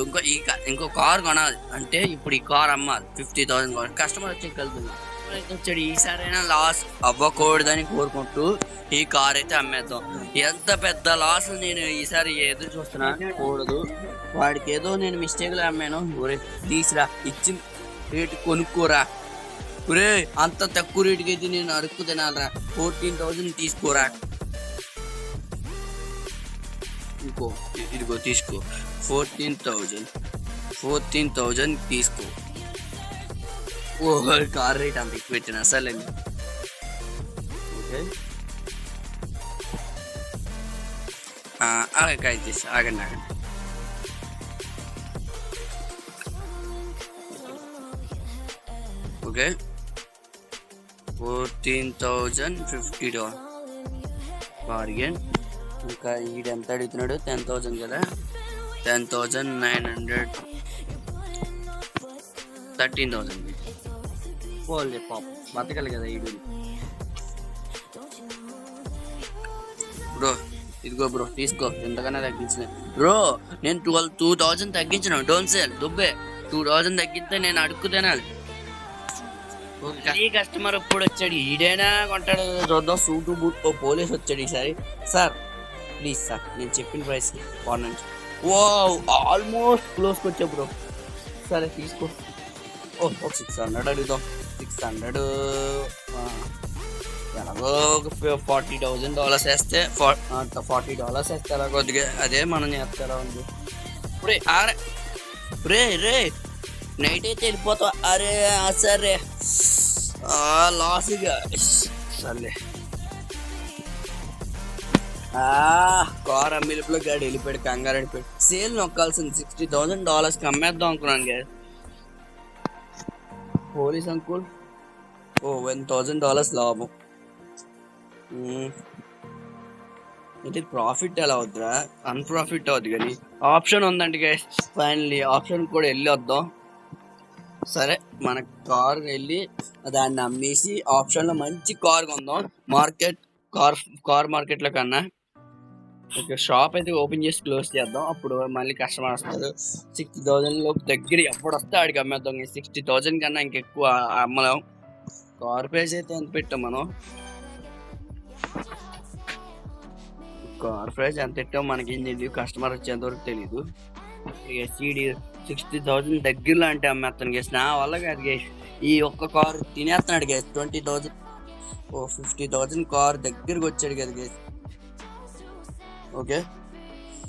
ఇంకో కార్ కొనాలి అంటే ఇప్పుడు ఈ కార్ అమ్మాలి. 50,000 కస్టమర్ వచ్చి కలుగుతుంది. వచ్చాడు, ఈసారైనా లాస్ అవ్వకూడదని కోరుకుంటూ ఈ కార్ అయితే అమ్మేద్దాం. ఎంత పెద్ద లాస్ నేను ఈసారి ఎదురు చూస్తున్నా కూడదు. వాడికి ఏదో నేను మిస్టేక్లో అమ్మాను. ఒరే తీసిరా, ఇచ్చిన రేటు కొనుక్కోరా. ఒరే అంత తక్కువ రేటుకి అయితే నేను అడుక్కు తినాలరా. 14,000 తీసుకోరా. ఇదిగో తీసుకో, 14,000 తీసుకో. ఓ కార్ రేట్ అంత ఎక్కువ పెట్టిన అసలు. ఓకే ఆగండి. Okay, $14,050 bargain. ఇంకా ఈడు ఎంత అడుగుతున్నాడు? 10,000 కదా, 10,900, 13,000. పోలే పాప, బతకాలి కదా ఈడు. బ్రో ఇదిగో బ్రో తీసుకో, ఎంతకన్నా తగ్గించిన బ్రో. నేను 2,000 తగ్గించిన. Don't sale దుబ్బే. 2,000 తగ్గితే నేను అడుక్కు తినాలి. ఈ కస్టమర్ ఇప్పుడు వచ్చాడు, ఈడైనా కొంటాడు చూద్దాం. Suit boot. పోలీస్ వచ్చాడు ఈసారి. సార్ ప్లీజ్ సార్, నేను చెప్పిన ప్రైస్కి బాగుంది. ఓ ఆల్మోస్ట్ క్లోజ్కి వచ్చా బ్రో. సరే తీసుకో. ఓ 600 అడుగుదాం. 600 ఎలాగో $40,000 వేస్తే $40 వేస్తే ఎలా కొద్దిగా అదే మనం చేస్తారా ఉంది. ఇప్పుడు రే నైట్ అయితే వెళ్ళిపోతావు. అరే సరే లాస్గా సర్లే. కార్ అమ్మిలిపులో గాడి వెళ్ళిపోయాడు, కంగారు వెళ్ళిపోయాడు. సేల్ నొక్కాల్సింది. $60,000కి అమ్మేద్దాం అనుకున్నాను కదా. పోలీస్ అంకుల్, $1,000 లాభం. అయితే ప్రాఫిట్ ఎలా అవుద్దిరా? అన్ప్రాఫిట్ అవుద్ది. కానీ ఆప్షన్ ఉందండి గైస్. ఫైనల్లీ ఆప్షన్ కూడా వెళ్ళి వద్దాం. సరే, మన కార్ వెళ్ళి దాన్ని అమ్మేసి ఆప్షన్లో మంచి కార్ కొందాం. కార్ మార్కెట్లో కన్నా. ఓకే, షాప్ అయితే ఓపెన్ చేసి క్లోజ్ చేద్దాం. అప్పుడు మళ్ళీ కస్టమర్ వస్తారు. 60,000 లోపు దగ్గర ఎప్పుడు వస్తే ఆడికి అమ్మేద్దాం. 60,000 కన్నా ఇంకెక్కువ అమ్మలేం. కార్ ప్రైస్ అయితే ఎంత పెట్టాం మనం? కార్ ప్రైస్ ఎంత పెట్టాం మనకేం తెలియదు. కస్టమర్ వచ్చేంతవరకు తెలీదు. ఇక సీడీ 60,000 దగ్గరలో అంటే అమ్మేస్తాను గేస్. నా వల్ల కాదు గేస్. ఈ ఒక్క కార్ తినేస్తున్నాడు గేస్. 20,000 50,000 కార్ దగ్గరకు వచ్చాడు కదా గేస్. ఓకే,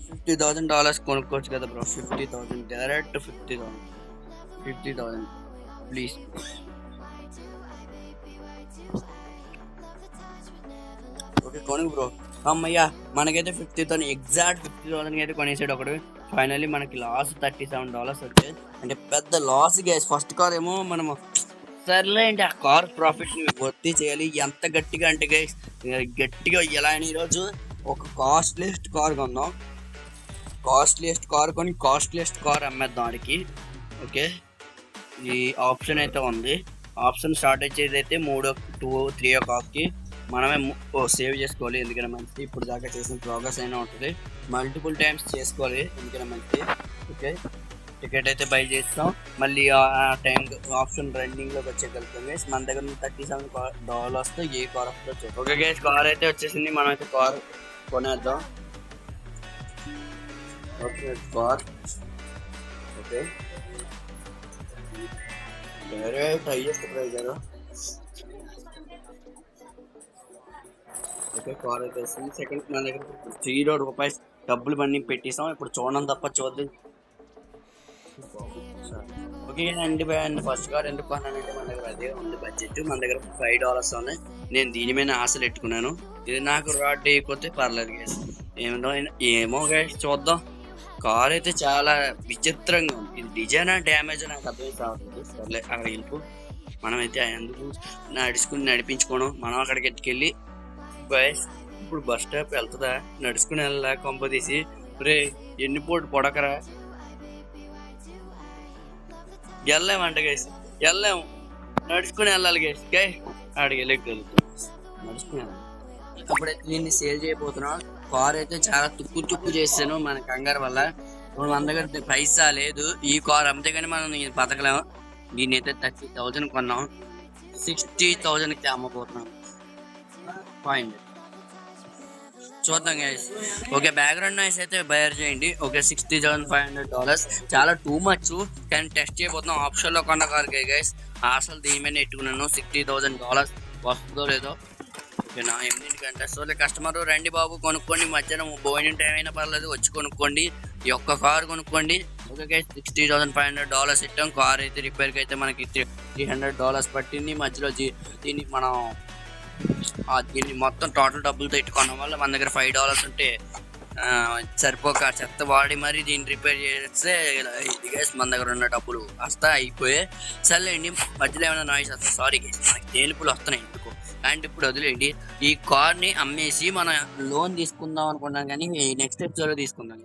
$50,000 కొనుక్కోవచ్చు కదా బ్రో. 50,000 direct 50,000 please. ఓకే కొనుక్కు బ్రో. అమ్మయ్యా, మనకైతే 50,000 ఎగ్జాక్ట్ 50,000 అయితే కొనేసాడు ఒకడు. ఫైనల్లీ మనకి లాస్ $37 వచ్చాయి. అంటే పెద్ద లాస్ గైస్. ఫస్ట్ కార్ ఏమో మనము సర్లే అంటే ఆ కార్ ప్రాఫిట్ని భర్తీ చేయాలి. ఎంత గట్టిగా అంటే గైస్, గట్టిగా ఎలా అని ఈరోజు ఒక కాస్ట్లీయెస్ట్ కార్ కొందాం. కాస్ట్లీయెస్ట్ కార్ కొని కాస్ట్లీయెస్ట్ కార్ అమ్మేద్దాం ఆడికి. ఓకే, ఈ ఆప్షన్ అయితే ఉంది. ఆప్షన్ స్టార్ట్ వచ్చేది అయితే 3-3 మనమే సేవ్ చేసుకోవాలి, ఎందుకంటే మంచిది. ఇప్పుడు దాకా చేసిన ప్రోగ్రెస్ అయినా ఉంటుంది, మల్టిపుల్ టైమ్స్ చేసుకోవాలి, ఎందుకంటే మంచిది. ఓకే, టికెట్ అయితే బై చేస్తాం. మళ్ళీ ఆ టైం ఆప్షన్ రన్నింగ్లోకి వచ్చేయగలుగుతుంది. మన దగ్గర $37 ఏ కార్ వస్తుందో. ఓకే గైస్, కార్ అయితే వచ్చేసింది. మనం అయితే కార్ కొనేద్దాం. Okay car, okay direct highest price కదా. ఓకే కార్ అయితే వస్తుంది. సెకండ్ మన దగ్గర ₹0 డబ్బులు బండి పెట్టేసాం. ఇప్పుడు చూడడం తప్ప చూద్దాం. ఓకే అండి ఫస్ట్ కార్ ఎందుకు కొన్నానంటే మన దగ్గర అదే ఉంది బడ్జెట్. మన దగ్గర $5 ఉన్నాయి. నేను దీని మీద ఆశలు పెట్టుకున్నాను. ఇది నాకు రాడ్ అయిపోతే పర్లేదు గైస్, ఏమో గైస్ చూద్దాం. కార్ అయితే చాలా విచిత్రంగా ఉంది. ఇది డిజైన్ డ్యామేజ్ నాకు అర్థం కావట్లేదు. సర్లే అక్కడ వెళ్ళిపో. మనమైతే ఎందుకు నడిపించుకోవడం, మనం అక్కడికి ఎట్టుకెళ్ళి గైస్ ఇప్పుడు బస్ స్టాప్ వెళ్తుందా, నడుచుకుని వెళ్ళా కొంప తీసి. రే ఎన్ని పోటు పొడకరా, వెళ్ళామంట గైస్, వెళ్ళాము, నడుచుకుని వెళ్ళాలి గైస్. ఆడికి వెళ్ళగలుగుతాం, నడుచుకుని వెళ్ళాలి. అప్పుడైతే దీన్ని సేల్ చేయబోతున్నాం. కార్ అయితే చాలా తుక్కు చేసాను మన కంగారు వల్ల. ఇప్పుడు మన దగ్గర పైసా లేదు. ఈ కార్ అమ్మితే కానీ మనం బతకలేము. దీన్ని అయితే 30,000 కొన్నాం, 60,000కి అమ్మబోతున్నాం. పాయింట్ చూద్దాం గైస్. ఓకే బ్యాక్గ్రౌండ్ నాయిస్ అయితే బయర్ చేయండి. ఓకే $60,500 చాలా టూ మచ్, కానీ టెస్ట్ చేయబోతున్నాం. ఆప్షన్లో కొన్న కార్ గైస్, అసలు దీని మీద ఎట్టుకున్నాను. $60,000 వస్తుందో లేదో. ఓకేనా, 8 గంటల. సో కస్టమర్ రండి బాబు కొనుక్కోండి, మధ్యాహ్నం భోజనం టైం అయినా పర్లేదు, వచ్చి కొనుక్కోండి, ఈ ఒక్క కార్ కొనుక్కోండి. Okay guys, $60,500 ఇట్టాం. కార్ అయితే రిపేర్కి అయితే మనకి $300 పట్టింది. మధ్యలో దీన్ని మనం దీన్ని మొత్తం టోటల్ డబ్బులతో ఇట్టుకోవడం వల్ల మన దగ్గర $5 ఉంటే సరిపోక చెత్త వాడి మరి దీన్ని రిపేర్ చేస్తే ఇది గైస్ మన దగ్గర ఉన్న డబ్బులు వస్తా అయిపోయాయి. సర్లేండి, మధ్యలో ఏమైనా నాయిస్ వస్తాయి, సారీ గైస్, మనకి తేలుపులు వస్తున్నాయి ఎందుకు. అండ్ ఇప్పుడు వదిలేండి, ఈ కార్ని అమ్మేసి మనం లోన్ తీసుకుందాం అనుకున్నాం, కానీ నెక్స్ట్ ఎపిసోడ్లో తీసుకుందాం.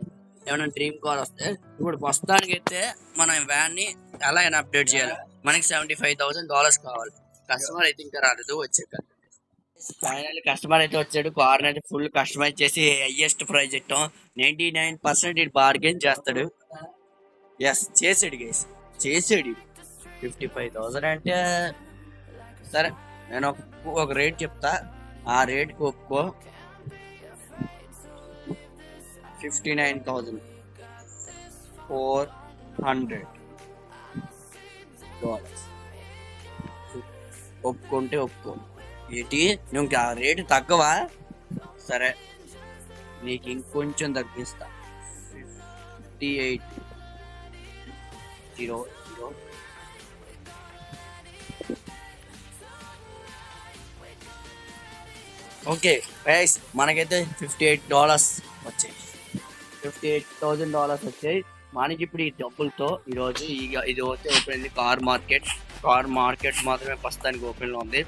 ఏమైనా డ్రీమ్ కార్ వస్తే ఇప్పుడు ప్రస్తుతానికి అయితే మనం వ్యాన్ని ఎలా అయినా అప్డేట్ చేయాలి. మనకి $75,000 కావాలి. కస్టమర్ అయితే ఇంకా రాలేదు, వచ్చాక ఫైనల్ కస్టమర్ అయితే వచ్చాడు. కార్ అయితే ఫుల్ కస్టమైజ్ చేసి హైయెస్ట్ ప్రైజ్ ఇట్టాం. 99% ఇది బార్గెన్ చేస్తాడు. ఎస్ చేసాడు గైస్, చేసాడు. 55,000 అంటే సరే, నేను ఒక రేట్ చెప్తా, ఆ రేట్కి ఒప్పుకో. $59,400 ఒప్పుకుంటే ఒప్పుకో. ఏంటి నువ్వు ఆ రేటు తగ్గవా? సరే నీకు ఇంకొంచెం తగ్గిస్తా. 58,000. ఓకే గైస్, మనకైతే $58 వచ్చాయి. $58,000 వచ్చాయి మనకి. ఇప్పుడు ఈ డబ్బులతో ఈరోజు ఇది వచ్చి ఓపెన్ అయింది కార్ మార్కెట్ మాత్రమే ప్రస్తుతానికి ఓపెన్లో ఉంది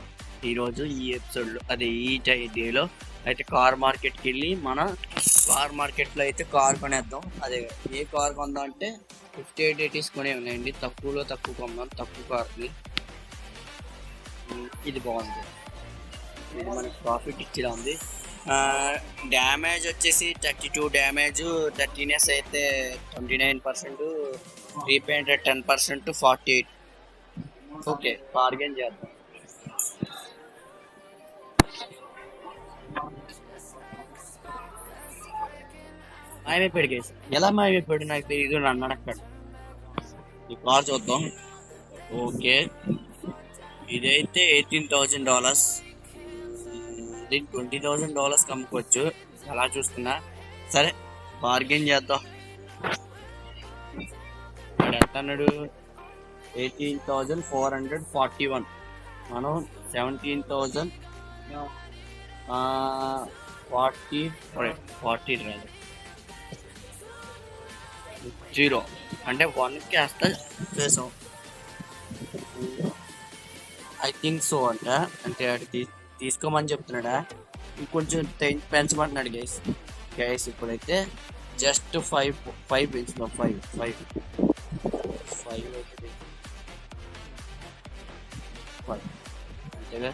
ఈరోజు ఈ ఎపిసోడ్లో. అదే ఈ డేలో అయితే కార్ మార్కెట్కి వెళ్ళి మన కార్ మార్కెట్లో అయితే కార్ కొనేద్దాం. అదే ఏ కార్ కొందాం అంటే 5880s కొనే ఉన్నాయండి. తక్కువ కొందాం, తక్కువ కార్ని. ఇది బాగుంది, ఇది మనకి ప్రాఫిట్ ఇచ్చేలా ఉంది. డ్యామేజ్ వచ్చేసి 32 డ్యామేజ్, 13s అయితే 29%, రీపెయింట్ 10%, 48. ఓకే బార్గెన్ చేద్దాం. మాయమైపోయాడు కేసు, ఎలా మాయమైపోయాడు నాకు తెలియదు, నన్ను అడగడు. ఈ కార్ చూద్దాం. ఓకే ఇదైతే $18,000, దీనికి $20,000 అమ్ముకోవచ్చు అలా చూస్తున్నా. సరే బార్గెన్ చేద్దాం. ఎంత అన్నాడు? 18,441. మనం 17,040 0 అంటే 1కి వేస్తా చేసాం. ఐ థింక్ సో అంటే అడిగి తీసుకోమని చెప్తున్నాడా, ఇంకొంచెం పెంచమంటున్నాడు గైస్. ఇప్పుడైతే జస్ట్ 5 పెంచుదాం. 5 5 అంతేగా.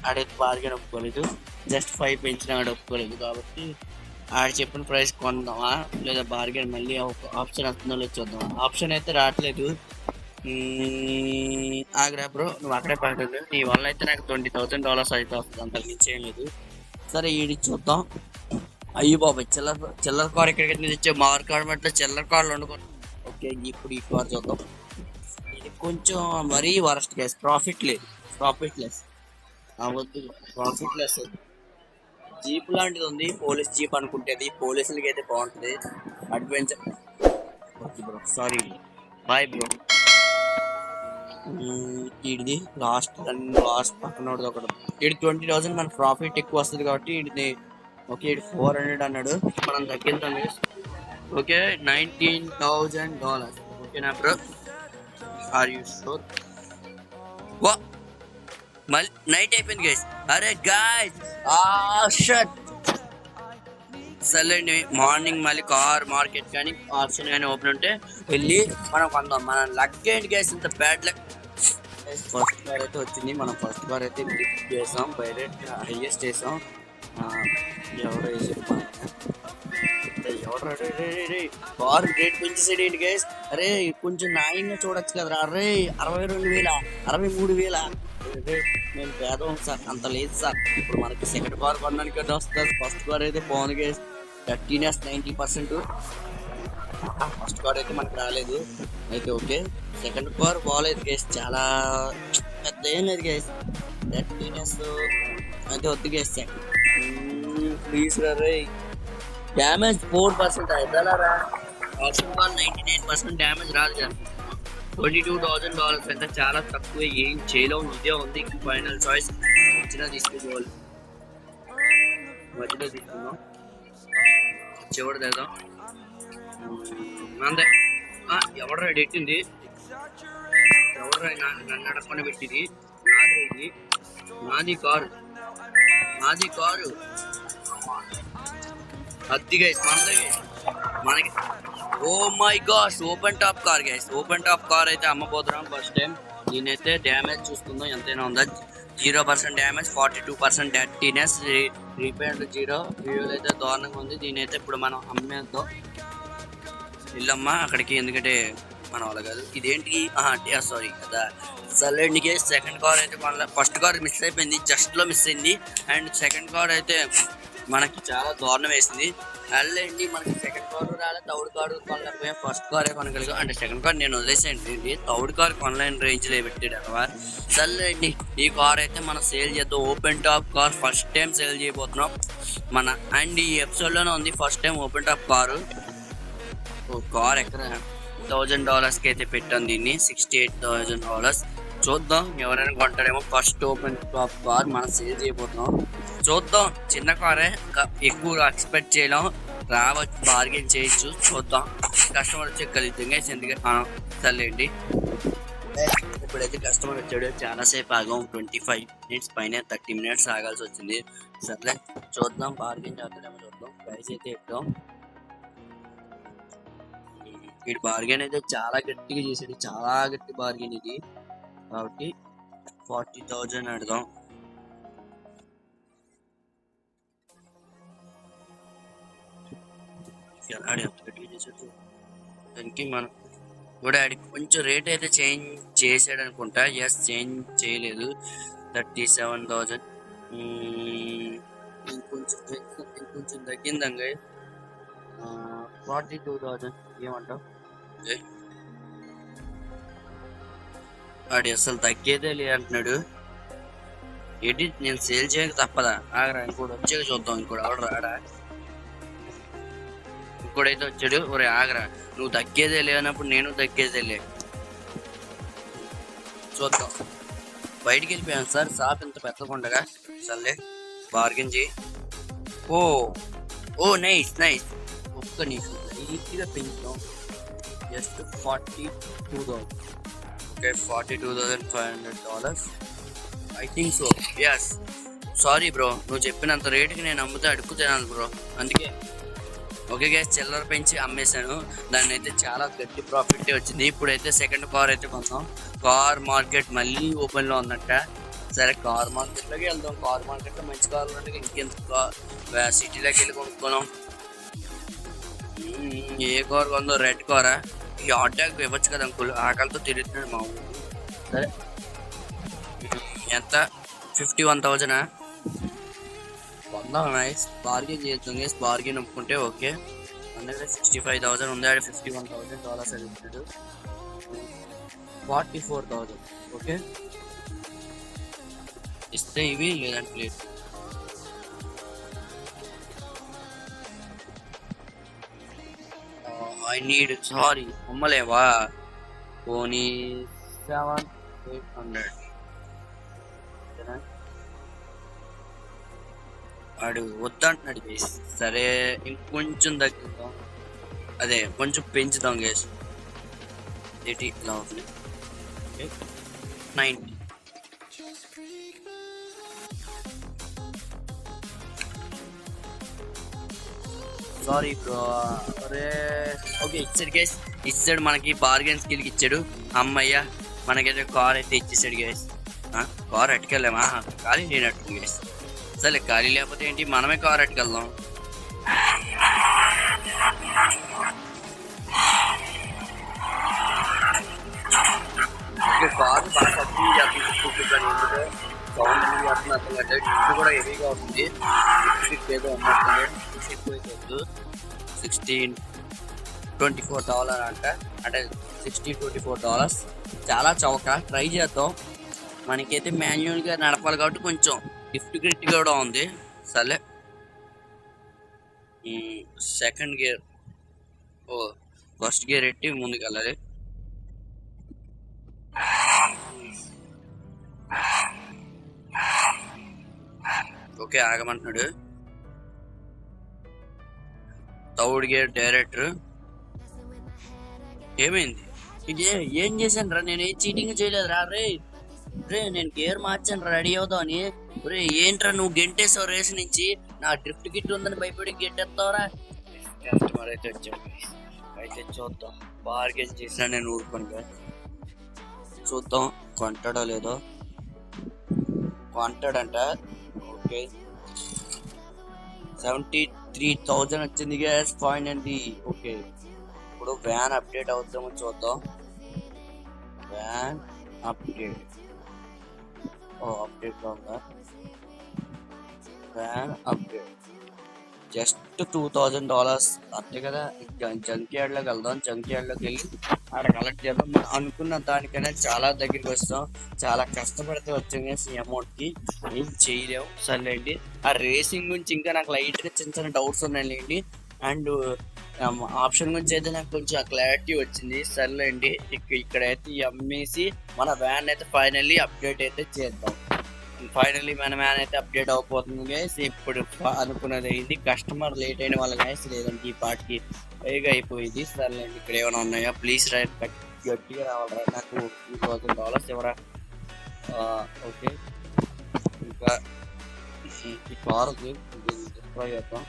ఆడైతే బార్గెన్ ఒప్పుకోలేదు, జస్ట్ 5 పెంచిన ఆడ ఒప్పుకోలేదు. కాబట్టి ఆడ చెప్పిన ప్రైస్ కొందామా లేదా బార్గెన్ మళ్ళీ ఆప్షన్ వస్తుందో లేదు చూద్దాం. ఆప్షన్ అయితే రావట్లేదు. ఆగ్రా బ్రో, నువ్వు అక్కడే పడలేదు, నీ వల్ల అయితే నాకు $20,000 అయితే వస్తుంది, అంత మించి ఏం లేదు. సరే ఈడి చూద్దాం. అయ్యి బాబాయ్, చిల్లర కార్ ఎక్కడికి తెచ్చే మార్కెట్ చిల్లర కార్లు వండుకోండి. ఓకే, ఇప్పుడు ఈ కార్ చూద్దాం. ఇది కొంచెం మరీ వరస్ట్ కేస్, ప్రాఫిట్ లెస్ అవద్దు, ప్రాఫిట్ లెస్. జీప్ లాంటిది ఉంది, పోలీస్ జీప్ అనుకుంటేది, పోలీసులకి అయితే బాగుంటుంది. Adventure bro, sorry boy bro. ఇది లాస్ట్ పక్కన ఒకటి. ఇది 20,000 మన ప్రాఫిట్ ఎక్కువ వస్తుంది కాబట్టి ఇది ఓకే. ఇది 400 అన్నాడు, మనం తగ్గిద్దాం. ఓకే, $19,000. ఓకేనా బ్రో, ఆర్ యూ షూర్? వా, మళ్ళీ నైట్ అయిపోయింది గైస్. అరే గైస్, షట్. సర్లేండి, మార్నింగ్ మళ్ళీ కార్ మార్కెట్ కానీ ఆప్షన్ కానీ ఓపెన్ ఉంటే వెళ్ళి మనం కొందాం. మన లక్ ఏంటి గైస్, ఇంత బ్యాడ్ లక్. ఫస్ట్ కార్ అయితే వచ్చింది, మనం ఫస్ట్ కార్ అయితే లిఫ్ట్ చేసాం, డైరెక్ట్ హైయెస్ట్ చేసాం. ఎవడో కార్ రేట్ పెంచేసాడు ఏంటి గైస్. అరే కొంచెం న్యాయంగా చూడొచ్చు కదరా. అరే 62,000, 63,000. మేము పేదం సార్, అంత లేదు సార్. ఇప్పుడు మనకి సెకండ్ కార్ కొనడానికి వస్తుంది. ఫస్ట్ కార్ అయితే బాగుంది గైస్, 90%. ఫస్ట్ కార్ అయితే మనకు రాలేదు అయితే. ఓకే, సెకండ్ కార్ బాగాలేదు గైస్, చాలా పెద్ద ఏం లేదు గైస్. 30 అయితే వద్దు గైస్. ప్లీజ్ రే, డ్యామేజ్ 4% అవుతారా. ఆప్షన్ కార్ 99% డ్యామేజ్ రాదు కదా. $22,000 అంటే చాలా తక్కువ, ఏం చేయలేము. ఇదే ఉంది ఫైనల్ చాయిస్. మధ్యలో తీసుకోవాలి, మధ్యలో తీసుకుందాం, చివరి తెద్దాం. అంతే. ఎవడరా ఎట్టింది, ఎవడరా నన్ను అడగకుండా పెట్టింది. నాది కారు అద్ది గైస్, మనకి. Oh my gosh, open top car guys. Open top car అయితే అమ్మబోతున్నాం ఫస్ట్ టైం. దీనైతే డ్యామేజ్ చూసుకుందాం ఎంతైనా ఉందా. 0% డ్యామేజ్, 42% డర్టీనెస్, రిపేర్ 0. వ్యూలు అయితే దారుణంగా ఉంది. దీనైతే ఇప్పుడు మనం అమ్మేద్దాం. ఇల్లమ్మా అక్కడికి, ఎందుకంటే మన వాళ్ళ కాదు. ఇదేంటి, సారీ కదా. సర్లేండికి సెకండ్ కార్ అయితే కొనలే. ఫస్ట్ కార్ మిస్ అయిపోయింది, జస్ట్లో మిస్ అయింది. అండ్ సెకండ్ కార్ అయితే మనకి చాలా దారుణం వేసింది. వెళ్ళండి, మనకి సెకండ్ కార్ రాలే, థర్డ్ కార్ కొనలేకపోయా, ఫస్ట్ కారే కొనగలిగా. అంటే సెకండ్ కార్ నేను వదిలేసేయండి, థర్డ్ కార్ కొనలేని రేంజ్లో పెట్టాడు అలా. సర్లేండి, ఈ కార్ అయితే మనం సేల్ చేద్దాం. Open top car first time sale చేయబోతున్నాం మన. అండ్ ఈ ఎపిసోడ్లోనే ఉంది first time open top car. Car ఎక్కడ $1,000కి అయితే పెట్టాను దీన్ని, $68,000. చూద్దాం ఎవరైనా కొంటాడేమో. ఫస్ట్ ఓపెన్ టాప్ కార్ మనం సేల్ చేయబోతున్నాం. చూద్దాం, చిన్న కారే, ఎక్కువ ఎక్స్పెక్ట్ చేయలేం. రావచ్చు, బార్గెన్ చేయొచ్చు, చూద్దాం. కస్టమర్ వచ్చే కలుద్దాం గైస్, ఎందుకంటే సర్లేండి. ఇప్పుడైతే కస్టమర్ వచ్చాడు, చాలాసేపు ఆగాం, 25 minutes పైన, 30 minutes ఆగాల్సి వచ్చింది. సర్లే చూద్దాం, బార్గెన్ చేద్దామో చూద్దాం. ప్రైస్ అయితే ఇద్దాం. వీడి బార్గెన్ అయితే చాలా గట్టిగా చేసాడు, చాలా గట్టి బార్గెన్ ఇది. కాబట్టి 40,000 అడదాం. దానికి మనం కూడా కొంచెం రేట్ అయితే చేంజ్ చేసాడు అనుకుంటా. ఎస్, చేంజ్ చేయలేదు. 37,000 ఇంకొంచెం తగ్గిందంగా. 42,000 ఏమంటావు? వాడు అసలు తగ్గేదే లే అంటున్నాడు. ఏంటి, నేను సేల్ చేయక తప్పదా? ఆగరా, ఇంకోటి వచ్చాక చూద్దాం. ఇంకోటి ఎవడు రాడా? ఇంకోడైతే వచ్చాడు. ఒరే ఆగరా, నువ్వు తగ్గేదే లేనప్పుడు నేను తగ్గేదే లే, చూద్దాం. బయటికి వెళ్ళిపోయాను సార్, షాప్ ఇంత పెట్టకుండగా. సర్లే, బార్గెన్ చేయి. Oh nice. ఒక్క నీకు నీట్గా పెంచుతాం. Just 42,000. Okay, $42,500. I think so, yes. Sorry bro, నువ్వు చెప్పినంత రేటుకి నేను అమ్ముతే అడుగు తినాలి బ్రో, అందుకే ఓకే గైస్, చిల్లర పెంచి అమ్మేశాను. దాన్ని అయితే చాలా గట్టి ప్రాఫిట్ వచ్చింది. ఇప్పుడైతే సెకండ్ కార్ అయితే కొందాం. కార్ మార్కెట్ మళ్ళీ ఓపెన్లో ఉందంట. సరే కార్ మార్కెట్లోకి వెళ్దాం. కార్ మార్కెట్లో మంచి కార్లు ఉంటే ఇంకెంత సిటీలోకి వెళ్ళి కొనుక్కోదాం. ఏ కార్ కొందో? రెడ్ కారా? ఈ ఆటోకి ఇవ్వచ్చు కదా అంకుల్, ఆకలితో తిరుగుతున్నాడు మా ఊరు. సరే ఎంత? 51,000 కొందాం. నైస్, బార్గెన్ చేద్దాం గైస్. బార్గెన్ ఒప్పుకుంటే ఓకే. మన దగ్గర 65,000 ఉంది, ఆడ $51,000 అడుగుతాడు. 44,000 ఓకే ఇస్తే ఇవి, లేదంటే లేదు. ఐ నీడ్, సారీ అమ్మలేవా? పోనీ 7,800 వాడు వద్దంటున్నాడు గేస్. సరే ఇంకొంచెం తగ్గిద్దాం, అదే కొంచెం పెంచుదాం గేస్. 80 ఇలా ఉంది. 90. Sorry bro. అరే ఓకే, ఇచ్చాడు గేస్. ఇచ్చాడు మనకి, బార్గెన్ స్కిల్కి ఇచ్చాడు. అమ్మయ్య, మనకైతే కార్ అయితే ఇచ్చేసాడు గేస్. కార్ అట్టుకెళ్ళామా? ఖాళీ లేనట్టు గేస్. సరే ఖాళీ లేకపోతే ఏంటి, మనమే కార్ అట్టుకెళ్దాం. కారు బాగా సబ్సిడీ చేస్తుంది. ఇది కూడా హెవీగా అవుతుంది. ఏదో ఎక్కువ 16-24 అంట. అంటే $24 చాలా చౌక. ట్రై చేద్దాం. మనకైతే మాన్యువల్గా నడపాలి కాబట్టి కొంచెం గిఫ్ట్ గ్రిట్ కూడా ఉంది. సరే సెకండ్ గేర్, ఫస్ట్ గేర్ ఎట్టి ముందుకు వెళ్ళాలి. ఓకే ఆగమంటున్నాడు. Third gear director. ఏమైంది? ఇదే ఏం చేశాను రా? నేను చీటింగ్ చేయలేదు రా. రే నేను గేర్ మార్చాను రా రెడీ అవుదామని. రే ఏంట్రా నువ్వు గెంటేసావు రేస్ నుంచి? నా డ్రిఫ్ట్ గిట్ ఉందని భయపడి గెంటేస్తావురా. కస్టమర్ అయితే వచ్చాడు. అయితే చూద్దాం, బార్గెన్ చేసినా నేను ఊరుకోనుగా. చూద్దాం కొంటాడో లేదో. కొంటాడంట. ఓకే 73,000 వచ్చింది గ్యాస్ ఫైనల్లీ. ఓకే ఇప్పుడు వ్యాన్ అప్డేట్ అవుతామో చూద్దాం. వ్యాన్ అప్డేట్, అప్డేట్ ఉందా? వ్యాన్ అప్డేట్ జస్ట్ $2,000 అంతే కదా. జంక్ యార్డ్లోకి వెళ్దాం. జంక్ యార్డ్లోకి వెళ్ళి ఆడ కలెక్ట్ చేద్దాం. మనం అనుకున్న దానికైనా చాలా దగ్గరికి వస్తాం. చాలా కష్టపడితే వచ్చాం ఈ అమౌంట్కి, ఏం చేయలేము. సర్లేండి, ఆ రేసింగ్ గురించి ఇంకా నాకు లైట్గా చిన్న చిన్న డౌట్స్ ఉన్నాయండి. అండ్ ఆప్షన్ గురించి అయితే నాకు కొంచెం క్లారిటీ వచ్చింది. సర్లేండి, ఇక్కడైతే అమ్మేసి మన వ్యాన్ అయితే ఫైనల్లీ అప్డేట్ అయితే చేద్దాం. ఫైనల్లీ మన వ్యాన్ అయితే అప్డేట్ అవబోతుంది గైస్. ఇప్పుడు అనుకున్నది అయింది. కస్టమర్ లేట్ అయిన వాళ్ళ గైస్, లేదంటే ఈ పార్ట్కి పైగా అయిపోయింది. సర్లేండి, ఇక్కడ ఏమైనా ఉన్నాయా? ప్లీజ్ రైట్ గట్టిగా రావాలరా. నాకు $2,000 ఎవరా? ఓకే ఇంకా ఈ కారుకి డిస్ట్రాయ్ చేద్దాం.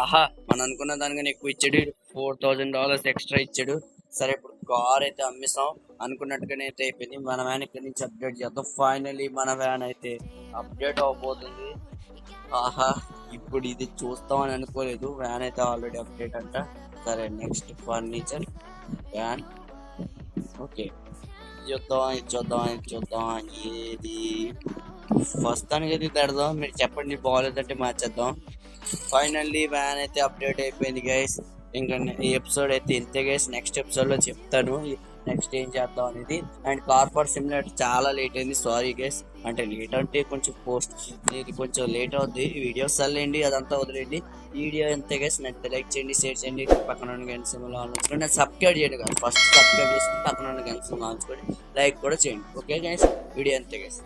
ఆహా, మనం అనుకున్న దానికన్నా ఎక్కువ ఇచ్చాడు. $4,000 ఎక్స్ట్రా ఇచ్చాడు. సరే ఇప్పుడు కార్ అయితే అమ్మేసాం. అనుకున్నట్టుగానే అయితే అయిపోయింది. మన వ్యాన్ ఇక్కడ నుంచి అప్డేట్ చేద్దాం. ఫైనల్లీ మన వ్యాన్ అయితే అప్డేట్ అవబోతుంది. ఆహా, ఇప్పుడు ఇది చూస్తామని అనుకోలేదు. వ్యాన్ అయితే ఆల్రెడీ అప్డేట్ అంట. సరే నెక్స్ట్ ఫర్నిచర్ వ్యాన్. ఓకే చూద్దాం ఏది ఫస్ట్ అనేది పెడదాం. మీరు చెప్పండి, బాగాలేదంటే మార్చేద్దాం. ఫైనల్లీ వ్యాన్ అయితే అప్డేట్ అయిపోయింది గైస్. ఇంకా ఈ ఎపిసోడ్ అయితే ఇంతే గైస్. నెక్స్ట్ ఎపిసోడ్లో చెప్తాను నెక్స్ట్ ఏం చేద్దాం అనేది. అండ్ కార్పొరేట్ సిమ్యులేటర్ చాలా లేట్ అయింది. సారీ గైస్, అంటే లేట్ అంటే కొంచెం పోస్ట్ ఇది కొంచెం లేట్ అవుద్ది వీడియో. సర్లేండి, అదంతా వదిలేండి. వీడియో ఎంత గైస్ నచ్చితే లైక్ చేయండి, షేర్ చేయండి, పక్కన ఉన్న గంట సింబల్ ఆన్ ఉంచుకోండి. సబ్స్క్రైబ్ చేయండి కదా, ఫస్ట్ సబ్స్క్రైబ్ చేసుకుని పక్కన ఉన్న గంట సింబల్ ఆన్ ఉంచుకోండి, లైక్ కూడా చేయండి. ఓకే గైస్, వీడియో అంతే గైస్.